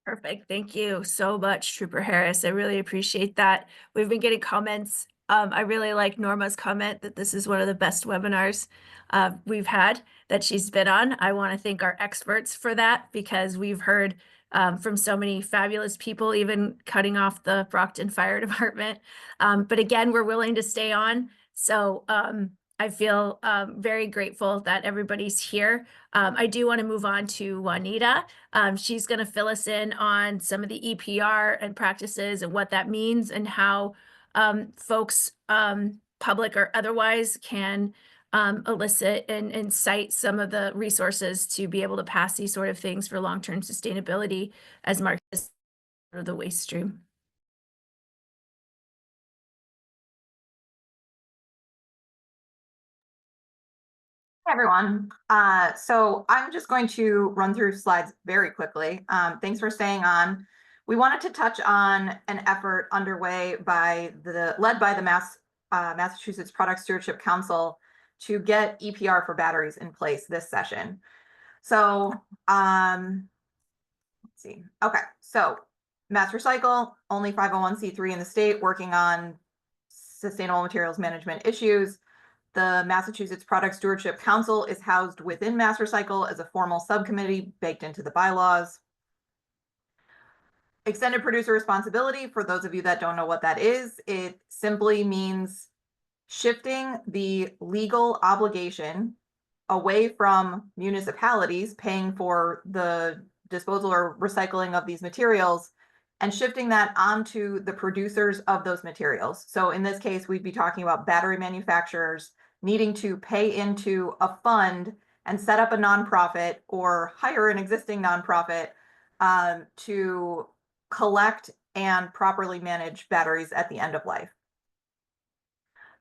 Perfect. Thank you so much, Trooper Harris. I really appreciate that. We've been getting comments. I really like Norma's comment that this is one of the best webinars we've had that she's been on. I want to thank our experts for that, because we've heard from so many fabulous people, even cutting off the Brockton Fire Department. But again, we're willing to stay on. So I feel very grateful that everybody's here. I do want to move on to Waneta. She's going to fill us in on some of the EPR and practices and what that means, and how folks, public or otherwise, can elicit and cite some of the resources to be able to pass these sort of things for long-term sustainability, as Mark Or the waste stream. Hi, everyone. So I'm just going to run through slides very quickly. Thanks for staying on. We wanted to touch on an effort underway led by the Massachusetts Product Stewardship Council to get EPR for batteries in place this session. So let's see. Okay, so MassRecycle, only 501c3 in the state, working on sustainable materials management issues. The Massachusetts Product Stewardship Council is housed within MassRecycle as a formal subcommittee baked into the bylaws. Extended producer responsibility, for those of you that don't know what that is, it simply means shifting the legal obligation away from municipalities paying for the disposal or recycling of these materials and shifting that onto the producers of those materials. So in this case, we'd be talking about battery manufacturers needing to pay into a fund and set up a nonprofit or hire an existing nonprofit to collect and properly manage batteries at the end of life.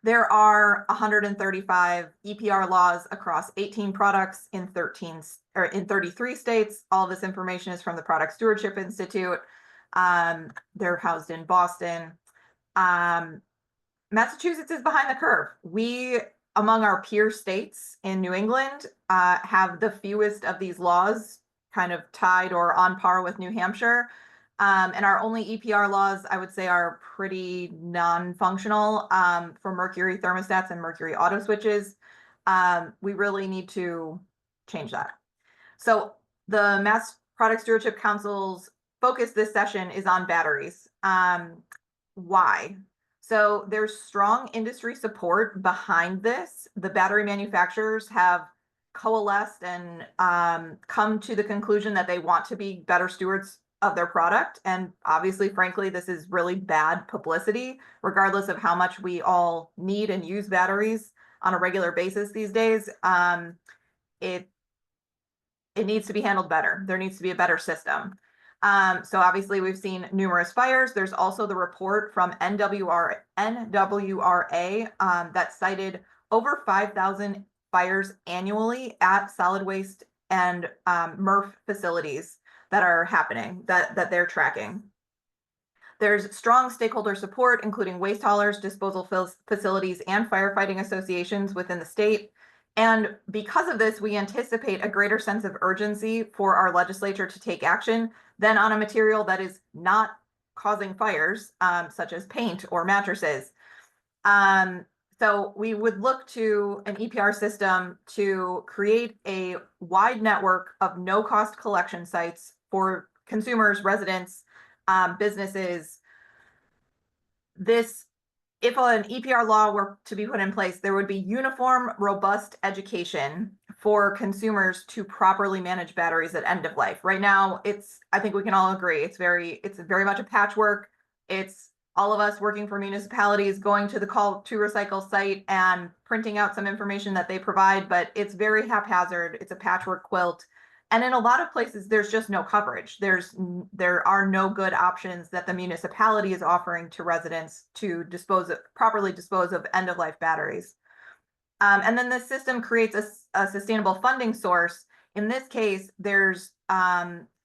There are 135 EPR laws across 18 products in 33 states. All of this information is from the Product Stewardship Institute. They're housed in Boston. Massachusetts is behind the curve. We, among our peer states in New England, have the fewest of these laws, kind of tied or on par with New Hampshire. And our only EPR laws, I would say, are pretty non-functional for mercury thermostats and mercury auto switches. We really need to change that. So the Mass Product Stewardship Council's focus this session is on batteries. Why? So there's strong industry support behind this. The battery manufacturers have coalesced and come to the conclusion that they want to be better stewards of their product. And obviously, frankly, this is really bad publicity, regardless of how much we all need and use batteries on a regular basis these days. It needs to be handled better. There needs to be a better system. So obviously we've seen numerous fires. There's also the report from NWRA that cited over 5,000 fires annually at solid waste and MRF facilities that are happening, that they're tracking. There's strong stakeholder support, including waste haulers, disposal facilities, and firefighting associations within the state. And because of this, we anticipate a greater sense of urgency for our legislature to take action than on a material that is not causing fires, such as paint or mattresses. So we would look to an EPR system to create a wide network of no-cost collection sites for consumers, residents, businesses. If an EPR law were to be put in place, there would be uniform, robust education for consumers to properly manage batteries at end of life. Right now, I think we can all agree, it's very much a patchwork. It's all of us working for municipalities, going to the call to recycle site and printing out some information that they provide, but it's very haphazard. It's a patchwork quilt. And in a lot of places, there's just no coverage. There are no good options that the municipality is offering to residents to properly dispose of end-of-life batteries. And then the system creates a sustainable funding source. In this case, there's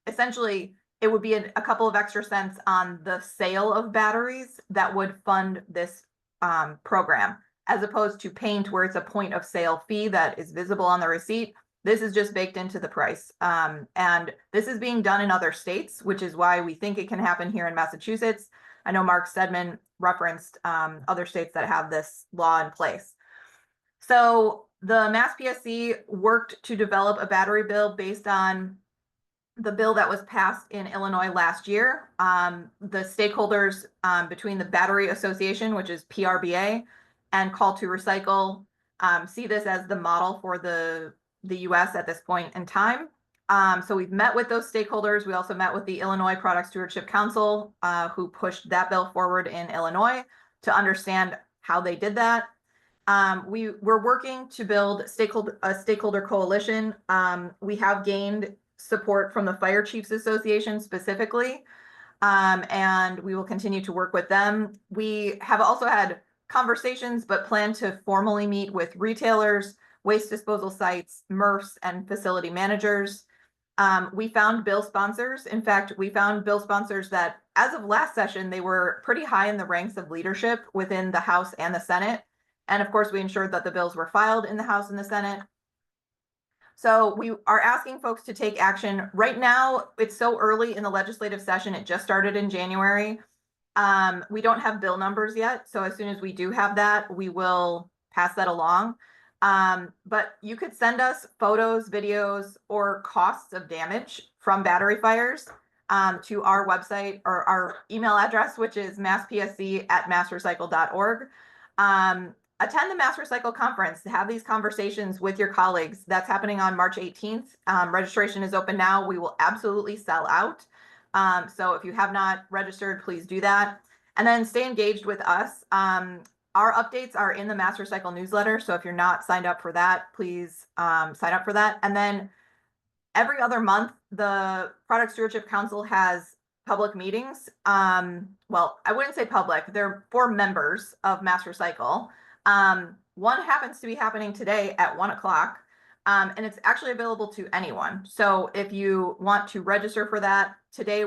essentially, it would be a couple of extra cents on the sale of batteries that would fund this program, as opposed to paint, where it's a point of sale fee that is visible on the receipt. This is just baked into the price. And this is being done in other states, which is why we think it can happen here in Massachusetts. I know Mark Steadman referenced other states that have this law in place. So the Mass PSC worked to develop a battery bill based on the bill that was passed in Illinois last year. The stakeholders between the Battery Association, which is PRBA, and Call to Recycle see this as the model for the US at this point in time. So we've met with those stakeholders. We also met with the Illinois Product Stewardship Council, who pushed that bill forward in Illinois, to understand how they did that. We're working to build a stakeholder coalition. We have gained support from the Fire Chiefs Association specifically. and we will continue to work with them. We have also had conversations, but plan to formally meet with retailers, waste disposal sites, MRFs, and facility managers. We found bill sponsors. In fact, we found bill sponsors that, as of last session, they were pretty high in the ranks of leadership within the House and the Senate. And of course, we ensured that the bills were filed in the House and the Senate. So we are asking folks to take action. Right now, it's so early in the legislative session. It just started in January. We don't have bill numbers yet. So as soon as we do have that, we will pass that along. But you could send us photos, videos, or costs of damage from battery fires to our website or our email address, which is masspsc@massrecycle.org. Attend the MassRecycle conference, have these conversations with your colleagues. That's happening on March 18th. Registration is open now. We will absolutely sell out. So if you have not registered, please do that. And then stay engaged with us. Our updates are in the MassRecycle newsletter. So if you're not signed up for that, please sign up for that. And then every other month, the Product Stewardship Council has public meetings. Well, I wouldn't say public. They're for members of MassRecycle. One happens to be happening today at 1 o'clock. And it's actually available to anyone. So if you want to register for that, today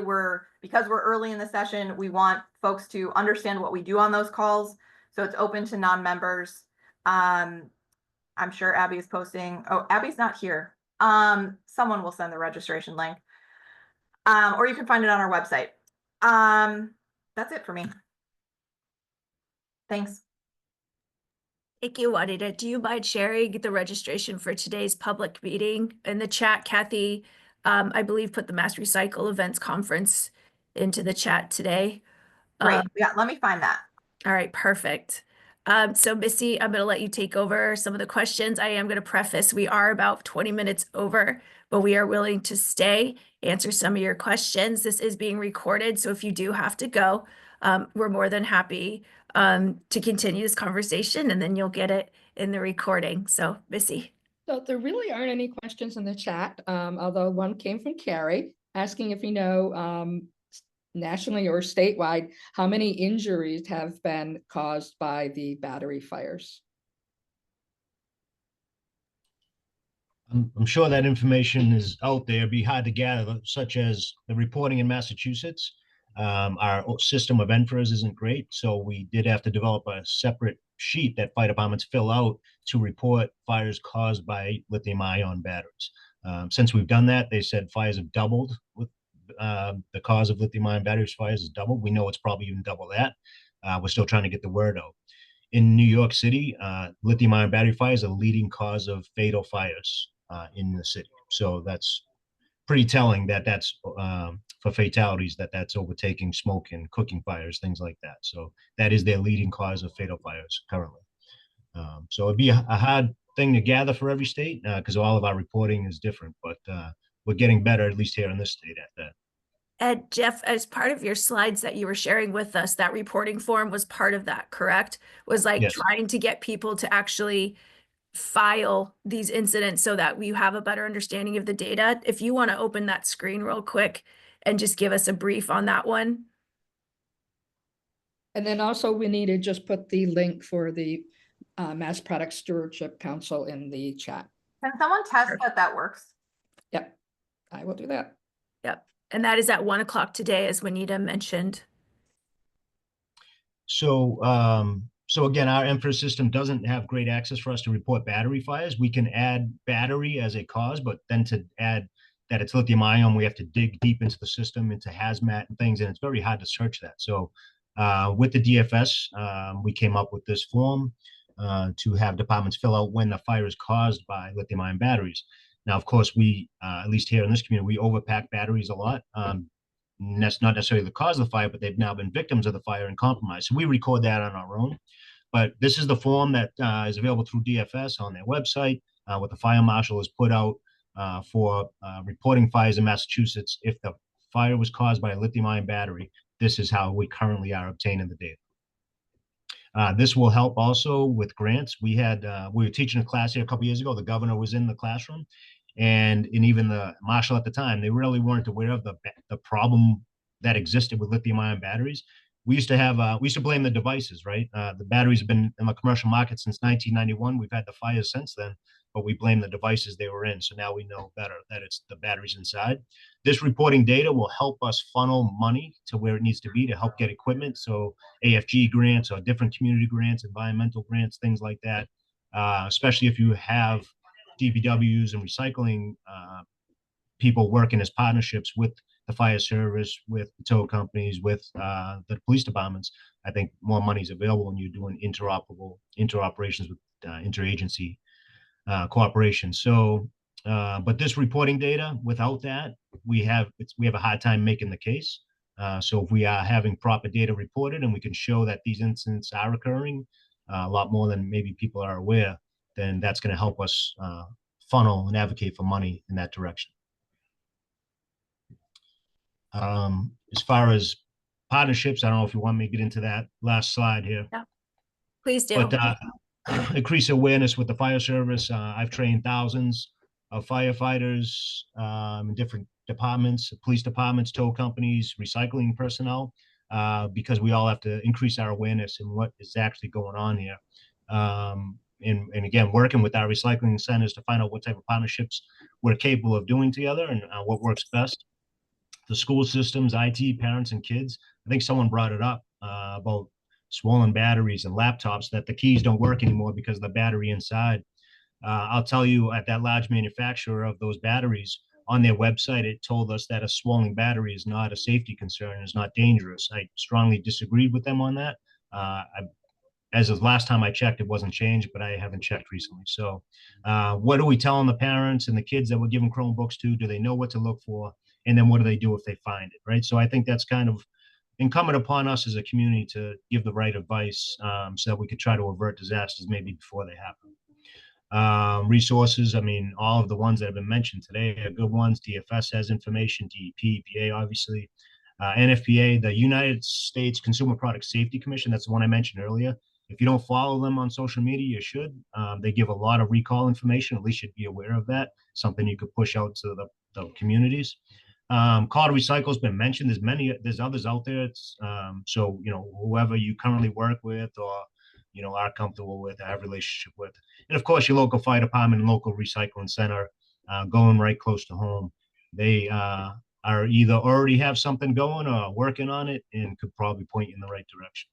because we're early in the session, we want folks to understand what we do on those calls. So it's open to non-members. I'm sure Abby is posting. Oh, Abby's not here. Someone will send the registration link. Or you can find it on our website. That's it for me. Thanks. Thank you, Waneta. Do you mind sharing the registration for today's public meeting in the chat? Kathy, I believe, put the MassRecycle Events Conference into the chat today. Great. Yeah, let me find that. All right, perfect. So Missy, I'm going to let you take over some of the questions. I am going to preface, we are about 20 minutes over, but we are willing to stay, answer some of your questions. This is being recorded, so if you do have to go, we're more than happy to continue this conversation, and then you'll get it in the recording. So Missy. So there really aren't any questions in the chat, although one came from Carrie asking if you know nationally or statewide, how many injuries have been caused by the battery fires? I'm sure that information is out there. It'd be hard to gather, such as the reporting in Massachusetts. Our system of NFRS isn't great, so we did have to develop a separate sheet that fire departments fill out to report fires caused by lithium-ion batteries. Since we've done that, they said fires have doubled with the cause of lithium-ion batteries fires is doubled. We know it's probably even double that. We're still trying to get the word out. In New York City, lithium-ion battery fires are the leading cause of fatal fires in the city. So that's pretty telling that that's for fatalities, that's overtaking smoke and cooking fires, things like that. So that is their leading cause of fatal fires currently. So it'd be a hard thing to gather for every state because all of our reporting is different, but we're getting better, at least here in this state at that. And Jeff, as part of your slides that you were sharing with us, that reporting form was part of that, correct? Was like Yes. trying to get people to actually file these incidents so that we have a better understanding of the data. If you want to open that screen real quick and just give us a brief on that one. And then also we need to just put the link for the Mass Product Stewardship Council in the chat. Can someone test that works? Yep, I will do that. Yep. And that is at 1 o'clock today, as Waneta mentioned. So, so again, our MFRS system doesn't have great access for us to report battery fires. We can add battery as a cause, but then to add that it's lithium ion, we have to dig deep into the system, into hazmat and things, and it's very hard to search that. So with the DFS, we came up with this form to have departments fill out when the fire is caused by lithium ion batteries. Now, of course, we, at least here in this community, we overpack batteries a lot. That's not necessarily the cause of the fire, but they've now been victims of the fire and compromised. So we record that on our own. But this is the form that is available through DFS on their website, what the fire marshal has put out for reporting fires in Massachusetts. If the fire was caused by a lithium-ion battery, this is how we currently are obtaining the data. This will help also with grants. We were teaching a class here a couple years ago. The governor was in the classroom, and even the marshal at the time, they really weren't aware of the problem that existed with lithium-ion batteries. We used to blame the devices, right? The batteries have been in the commercial market since 1991. We've had the fires since then, but we blame the devices they were in. So now we know better that it's the batteries inside. This reporting data will help us funnel money to where it needs to be to help get equipment. So AFG grants or different community grants, environmental grants, things like that. Especially if you have DPWs and recycling people working as partnerships with the fire service, with the tow companies, with the police departments. I think more money is available when you're doing interoperations with interagency cooperation. So, but this reporting data, without that, we have a hard time making the case. So if we are having proper data reported and we can show that these incidents are occurring a lot more than maybe people are aware, then that's going to help us funnel and advocate for money in that direction. As far as partnerships, I don't know if you want me to get into that last slide here. Yeah, please do. But increase awareness with the fire service. I've trained thousands of firefighters in different departments, police departments, tow companies, recycling personnel, because we all have to increase our awareness in what is actually going on here. And again, working with our recycling centers to find out what type of partnerships we're capable of doing together and what works best. The school systems, IT, parents, and kids. I think someone brought it up about swollen batteries and laptops, that the keys don't work anymore because of the battery inside. I'll tell you, at that large manufacturer of those batteries, on their website, it told us that a swollen battery is not a safety concern, is not dangerous. I strongly disagreed with them on that. As of last time I checked, it wasn't changed, but I haven't checked recently. So what are we telling the parents and the kids that we're giving Chromebooks to? Do they know what to look for? And then what do they do if they find it, right? So I think that's kind of incumbent upon us as a community to give the right advice so that we could try to avert disasters maybe before they happen. Resources, I mean, all of the ones that have been mentioned today are good ones. DFS has information, DEP, EPA, obviously. NFPA, the United States Consumer Product Safety Commission, that's the one I mentioned earlier. If you don't follow them on social media, you should. They give a lot of recall information. At least you'd be aware of that. Something you could push out to the communities. Call to Recycle has been mentioned. There's others out there. It's, so, you know, whoever you currently work with or, you know, are comfortable with, have a relationship with. And of course, your local fire department and local recycling center going right close to home. They are either already have something going or working on it and could probably point you in the right direction.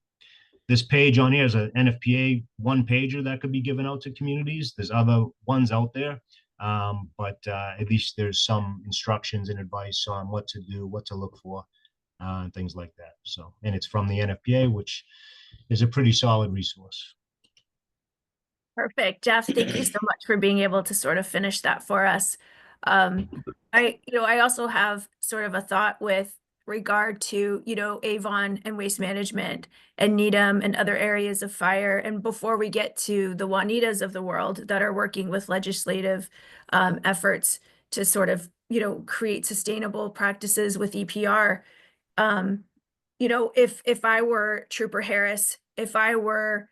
This page on here is an NFPA one-pager that could be given out to communities. There's other ones out there. But at least there's some instructions and advice on what to do, what to look for, and things like that. So, and it's from the NFPA, which is a pretty solid resource. Perfect. Jeff, thank you so much for being able to sort of finish that for us. I also have sort of a thought with regard to, Avon and waste management and Needham and other areas of fire. And before we get to the Wanetas of the world that are working with legislative efforts to sort of, create sustainable practices with EPR, if I were Trooper Harris, if I were,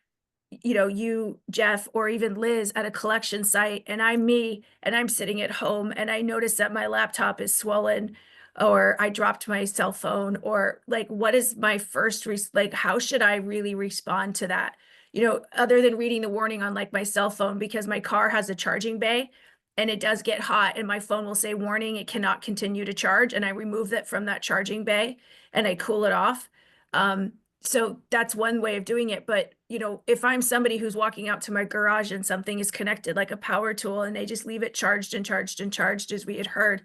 you, Jeff, or even Liz at a collection site, and I'm me, and I'm sitting at home, and I notice that my laptop is swollen, or I dropped my cell phone, or like, what is my first, how should I really respond to that? Other than reading the warning on like my cell phone, because my car has a charging bay and it does get hot and my phone will say warning, it cannot continue to charge. And I remove it from that charging bay and I cool it off. So that's one way of doing it. But, if I'm somebody who's walking out to my garage and something is connected like a power tool and they just leave it charged and charged and charged, as we had heard,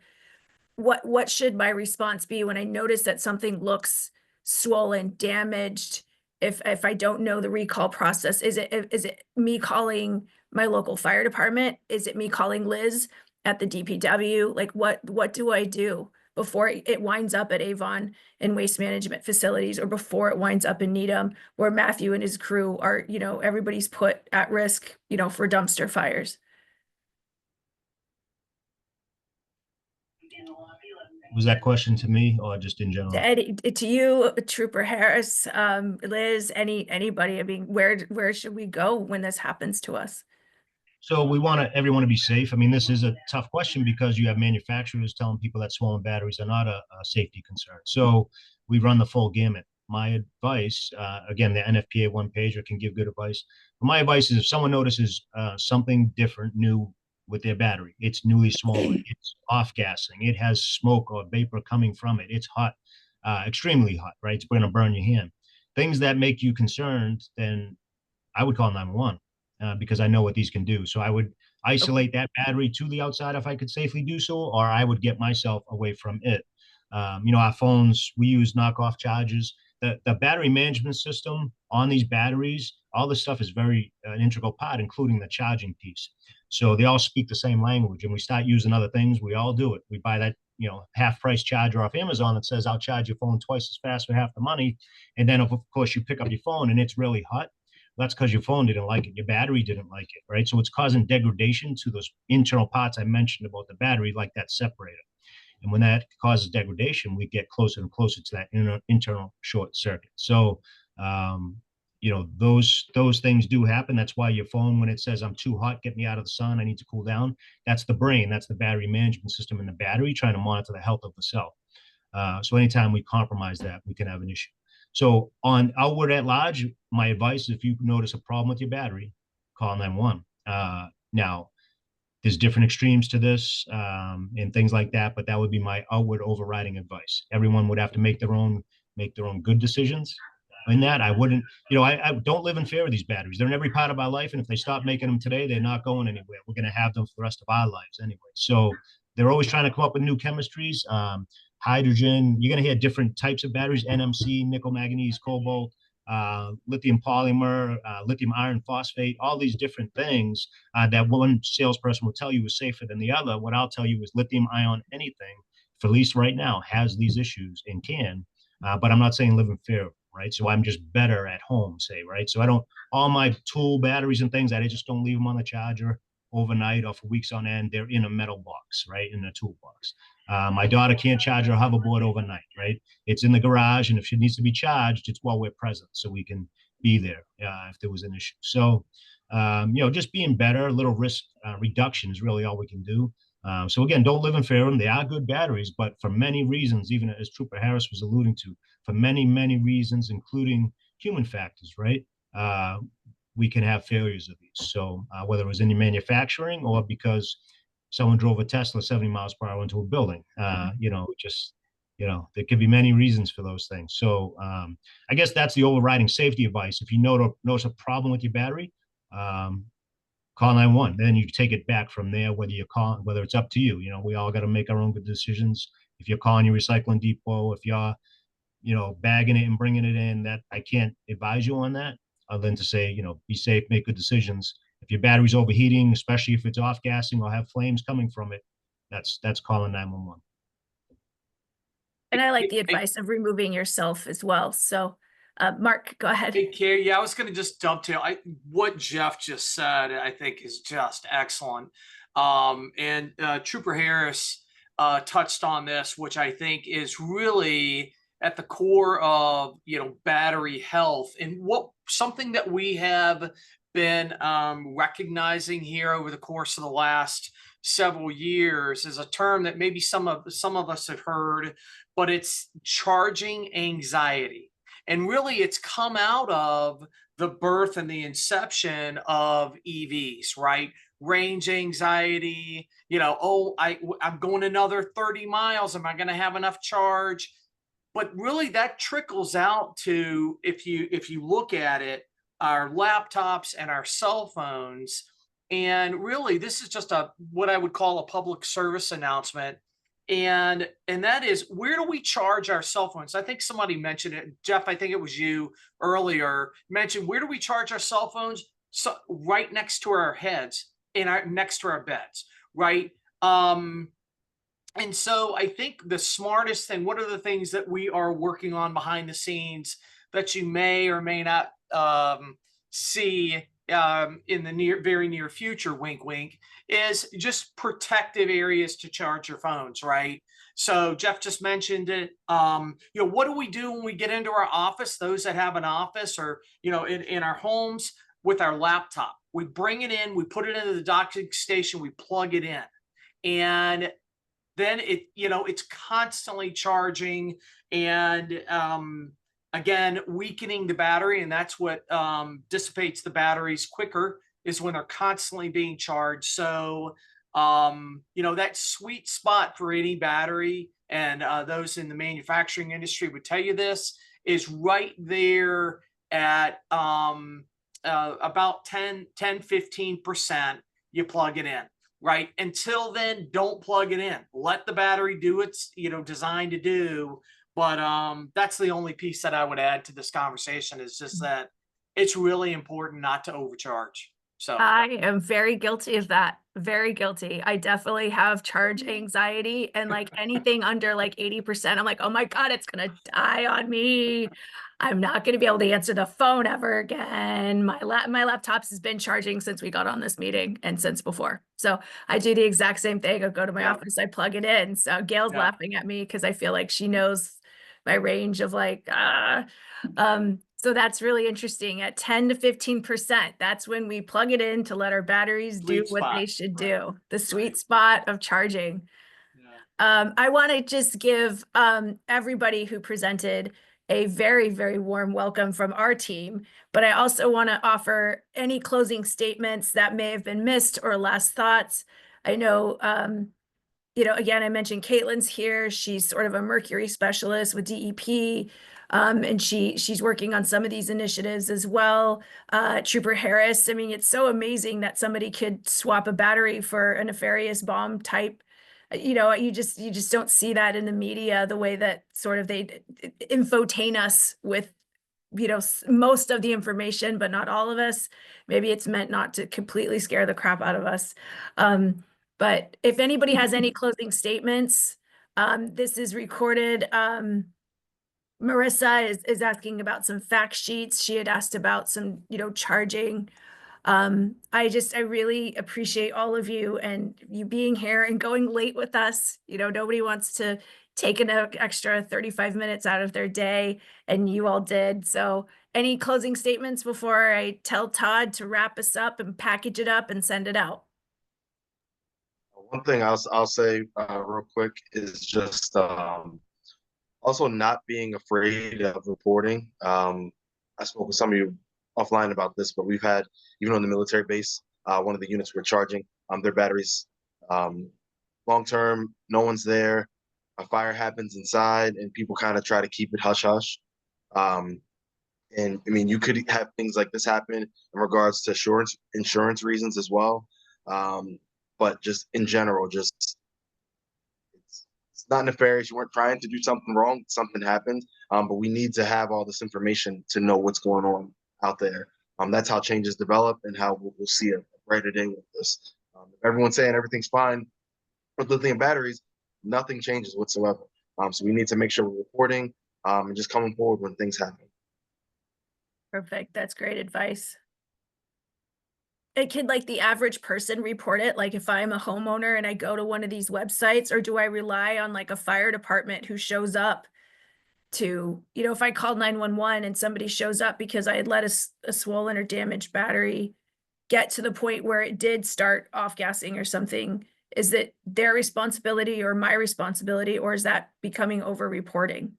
what should my response be when I notice that something looks swollen, damaged? If I don't know the recall process, is it me calling my local fire department? Is it me calling Liz at the DPW? Like what do I do before it winds up at Avon and waste management facilities, or before it winds up in Needham, where Matthew and his crew are, everybody's put at risk, for dumpster fires? Was that question to me or just in general? To you, Trooper Harris, Liz, anybody. I mean, where should we go when this happens to us? So we want everyone to be safe. I mean, this is a tough question because you have manufacturers telling people that swollen batteries are not a safety concern. So we run the full gamut. My advice, again, the NFPA one pager can give good advice. But my advice is if someone notices something different, new with their battery, it's newly swollen, it's off gassing, it has smoke or vapor coming from it, it's hot, extremely hot, right? It's going to burn your hand. Things that make you concerned, then I would call 911 because I know what these can do. So I would isolate that battery to the outside if I could safely do so, or I would get myself away from it. Our phones, we use knockoff chargers. The battery management system on these batteries, all this stuff is very an integral part, including the charging piece. So they all speak the same language, and we start using other things. We all do it. We buy that, half price charger off Amazon that says I'll charge your phone twice as fast for half the money. And then of course you pick up your phone and it's really hot. That's because your phone didn't like it. Your battery didn't like it, right? So it's causing degradation to those internal parts I mentioned about the battery, like that separator. And when that causes degradation, we get closer and closer to that internal short circuit. So, those things do happen. That's why your phone, when it says I'm too hot, get me out of the sun, I need to cool down. That's the brain. That's the battery management system in the battery trying to monitor the health of the cell. So anytime we compromise that, we can have an issue. So on outward at large, my advice is if you notice a problem with your battery, call 911. Now, there's different extremes to this and things like that, but that would be my outward overriding advice. Everyone would have to make their own good decisions. In that, I wouldn't, I don't live in fear of these batteries. They're in every part of our life, and if they stop making them today, they're not going anywhere. We're going to have them for the rest of our lives anyway. So they're always trying to come up with new chemistries. Hydrogen, you're going to hear different types of batteries, NMC, nickel, manganese, cobalt, lithium polymer, lithium iron phosphate, all these different things that one salesperson will tell you is safer than the other. What I'll tell you is lithium-ion anything, for at least right now, has these issues and can, but I'm not saying live in fear, right? So I'm just better at home, say, right? So all my tool batteries and things, I just don't leave them on the charger overnight or for weeks on end. They're in a metal box, right? In a toolbox. My daughter can't charge her hoverboard overnight, right? It's in the garage, and if she needs to be charged, it's while we're present, so we can be there if there was an issue. So, just being better, a little risk reduction is really all we can do. So again, don't live in fear of them. They are good batteries, but for many reasons, even as Trooper Harris was alluding to, for many, many reasons, including human factors, right? We can have failures of these. So whether it was in your manufacturing or because someone drove a Tesla 70 miles per hour into a building, there could be many reasons for those things. So I guess that's the overriding safety advice. If you notice a problem with your battery, call 911. Then you take it back from there, whether it's up to you. We all got to make our own good decisions. If you're calling your recycling depot, if you're, bagging it and bringing it in, that I can't advise you on that other than to say, be safe, make good decisions. If your battery's overheating, especially if it's off gassing or have flames coming from it, that's calling 911. And I like the advice of removing yourself as well. So, Mark, go ahead. Hey, Carrie, yeah, I was going to just dovetail. What Jeff just said, I think, is just excellent. And Trooper Harris touched on this, which I think is really at the core of battery health, and something that we have been recognizing here over the course of the last several years is a term that maybe some of us have heard, but it's charging anxiety. And really it's come out of the birth and the inception of EVs, right? Range anxiety, I'm going another 30 miles. Am I going to have enough charge? But really that trickles out to, if you look at it, our laptops and our cell phones. And really, this is just what I would call a public service announcement. And that is, where do we charge our cell phones? I think somebody mentioned it. Jeff, I think it was you earlier, mentioned, where do we charge our cell phones? So right next to our heads and next to our beds, right? And so I think the smartest thing, what are the things that we are working on behind the scenes that you may or may not see in the very near future, wink, wink, is just protective areas to charge your phones, right? So Jeff just mentioned it. What do we do when we get into our office, those that have an office or, in our homes with our laptop? We bring it in, we put it into the docking station, we plug it in. And then it's constantly charging and again, weakening the battery. And that's what dissipates the batteries quicker, is when they're constantly being charged. So, that sweet spot for any battery, and those in the manufacturing industry would tell you this, is right there at about 10-15%. You plug it in, right? Until then, don't plug it in. Let the battery do its, designed to do. But that's the only piece that I would add to this conversation, is just that it's really important not to overcharge. So I am very guilty of that. Very guilty. I definitely have charge anxiety, and like anything under like 80%, I'm like, oh my God, it's gonna die on me. I'm not gonna be able to answer the phone ever again. My laptop's has been charging since we got on this meeting and since before. So I do the exact same thing. I go to my office, I plug it in. So Gail's laughing at me because I feel like she knows my range of like, so that's really interesting. At 10 to 15%, that's when we plug it in to let our batteries do Sweet what spot, they should right. do. The sweet spot of charging. Yeah. I want to just give everybody who presented a very, very warm welcome from our team, but I also want to offer any closing statements that may have been missed or last thoughts. I know, again, I mentioned Caitlin's here. She's sort of a mercury specialist with DEP. And she's working on some of these initiatives as well. Trooper Harris, I mean, it's so amazing that somebody could swap a battery for a nefarious bomb type. You just don't see that in the media, the way that sort of they infotain us with, most of the information, but not all of us. Maybe it's meant not to completely scare the crap out of us. But if anybody has any closing statements, this is recorded. Marissa is asking about some fact sheets. She had asked about some, charging. I really appreciate all of you and you being here and going late with us. Nobody wants to take an extra 35 minutes out of their day, and you all did. So any closing statements before I tell Todd to wrap us up and package it up and send it out? One thing I'll say real quick is just also not being afraid of reporting. I spoke with some of you offline about this, but we've had, even on the military base, one of the units we're charging their batteries long term, no one's there, a fire happens inside, and people kind of try to keep it hush hush. And I mean, you could have things like this happen in regards to insurance reasons as well. But just in general, it's not nefarious. You weren't trying to do something wrong. Something happened. But we need to have all this information to know what's going on out there. That's how changes develop and how we'll see a brighter day with this. If everyone's saying everything's fine with lithium batteries, nothing changes whatsoever. So we need to make sure we're reporting and just coming forward when things happen. Perfect. That's great advice. It could, like, the average person report it? Like, if I'm a homeowner and I go to one of these websites, or do I rely on like a fire department who shows up to, if I called 911 and somebody shows up because I had let a swollen or damaged battery get to the point where it did start off gassing or something, is it their responsibility or my responsibility, or is that becoming over reporting?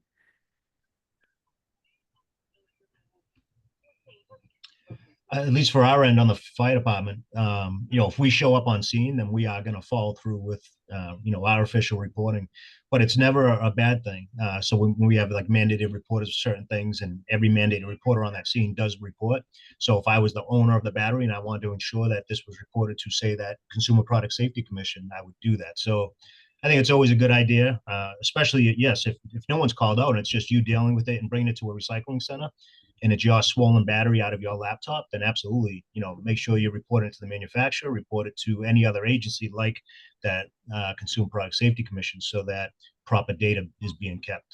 At least for our end on the fire department, if we show up on scene, then we are going to follow through with, our official reporting. But it's never a bad thing. So when we have like mandated reporters of certain things, and every mandated reporter on that scene does report. So if I was the owner of the battery and I wanted to ensure that this was reported to, say, that Consumer Product Safety Commission, I would do that. So I think it's always a good idea, especially, yes, if no one's called out and it's just you dealing with it and bringing it to a recycling center, and it's your swollen battery out of your laptop, then absolutely, make sure you report it to the manufacturer, report it to any other agency like that Consumer Product Safety Commission, so that proper data is being kept.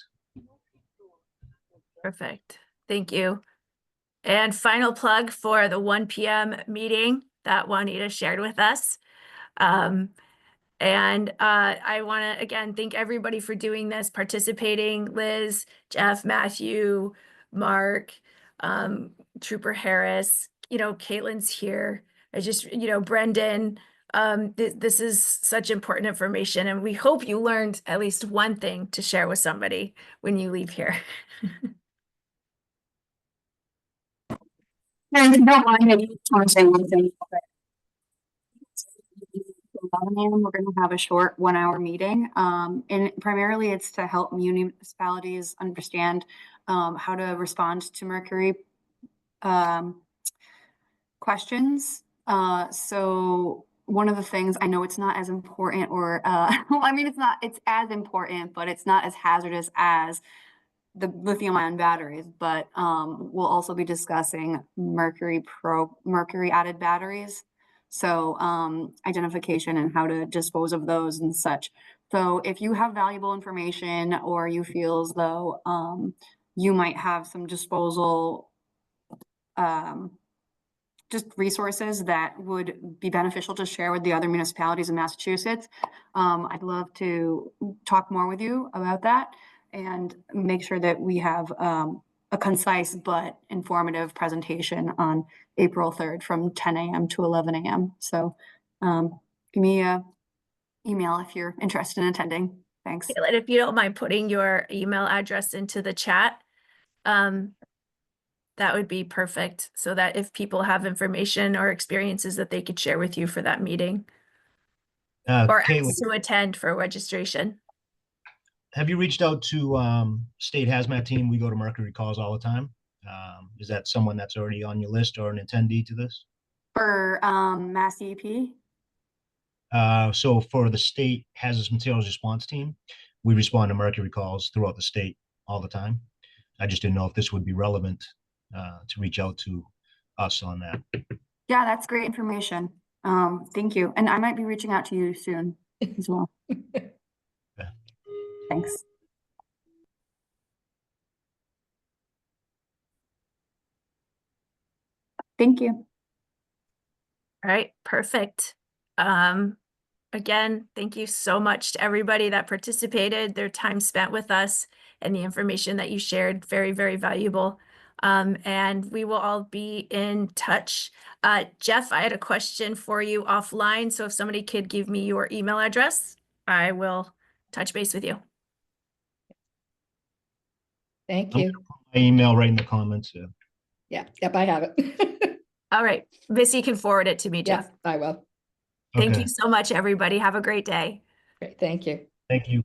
Perfect. Thank you. And final plug for the 1 p.m. meeting that Waneta shared with us. And I want to, again, thank everybody for doing this, participating: Liz, Jeff, Matthew, Mark, Trooper Harris, Caitlin's here. I just, Brendan, This is such important information, and we hope you learned at least one thing to share with somebody when you leave here. No, if you don't mind, I just want to say one thing. 11 a.m. we're going to have a short 1-hour meeting. And primarily it's to help municipalities understand how to respond to Mercury questions. So one of the things, I know it's not as important or, well, I mean, it's as important, but it's not as hazardous as the lithium-ion batteries, but we'll also be discussing mercury added batteries. So identification and how to dispose of those and such. So if you have valuable information or you feel as though you might have some disposal just resources that would be beneficial to share with the other municipalities in Massachusetts, I'd love to talk more with you about that and make sure that we have a concise but informative presentation on April 3rd from 10 a.m. to 11 a.m. So give me an email if you're interested in attending. Thanks. And if you don't mind putting your email address into the chat, that would be perfect, so that if people have information or experiences that they could share with you for that meeting or Caitlin, ask to attend for registration. have you reached out to state hazmat team? We go to Mercury calls all the time. Is that someone that's already on your list or an attendee to this? For MassDEP? So for the state hazardous materials response team, we respond to Mercury calls throughout the state all the time. I just didn't know if this would be relevant to reach out to us on that. Yeah, that's great information. Thank you. And I might be reaching out to you soon as well. Yeah. Thanks. Thank you. All right, perfect. Again, thank you so much to everybody that participated, their time spent with us, and the information that you shared. Very, very valuable. And we will all be in touch. Jeff, I had a question for you offline. So if somebody could give me your email address, I will touch base with you. Thank you. My email right in the comments. Yeah. Yep, I have it. All right. Missy can forward it to me, Jeff. Yes, I will. Thank Okay. you so much, everybody. Have a great day. Great. Thank you. Thank you.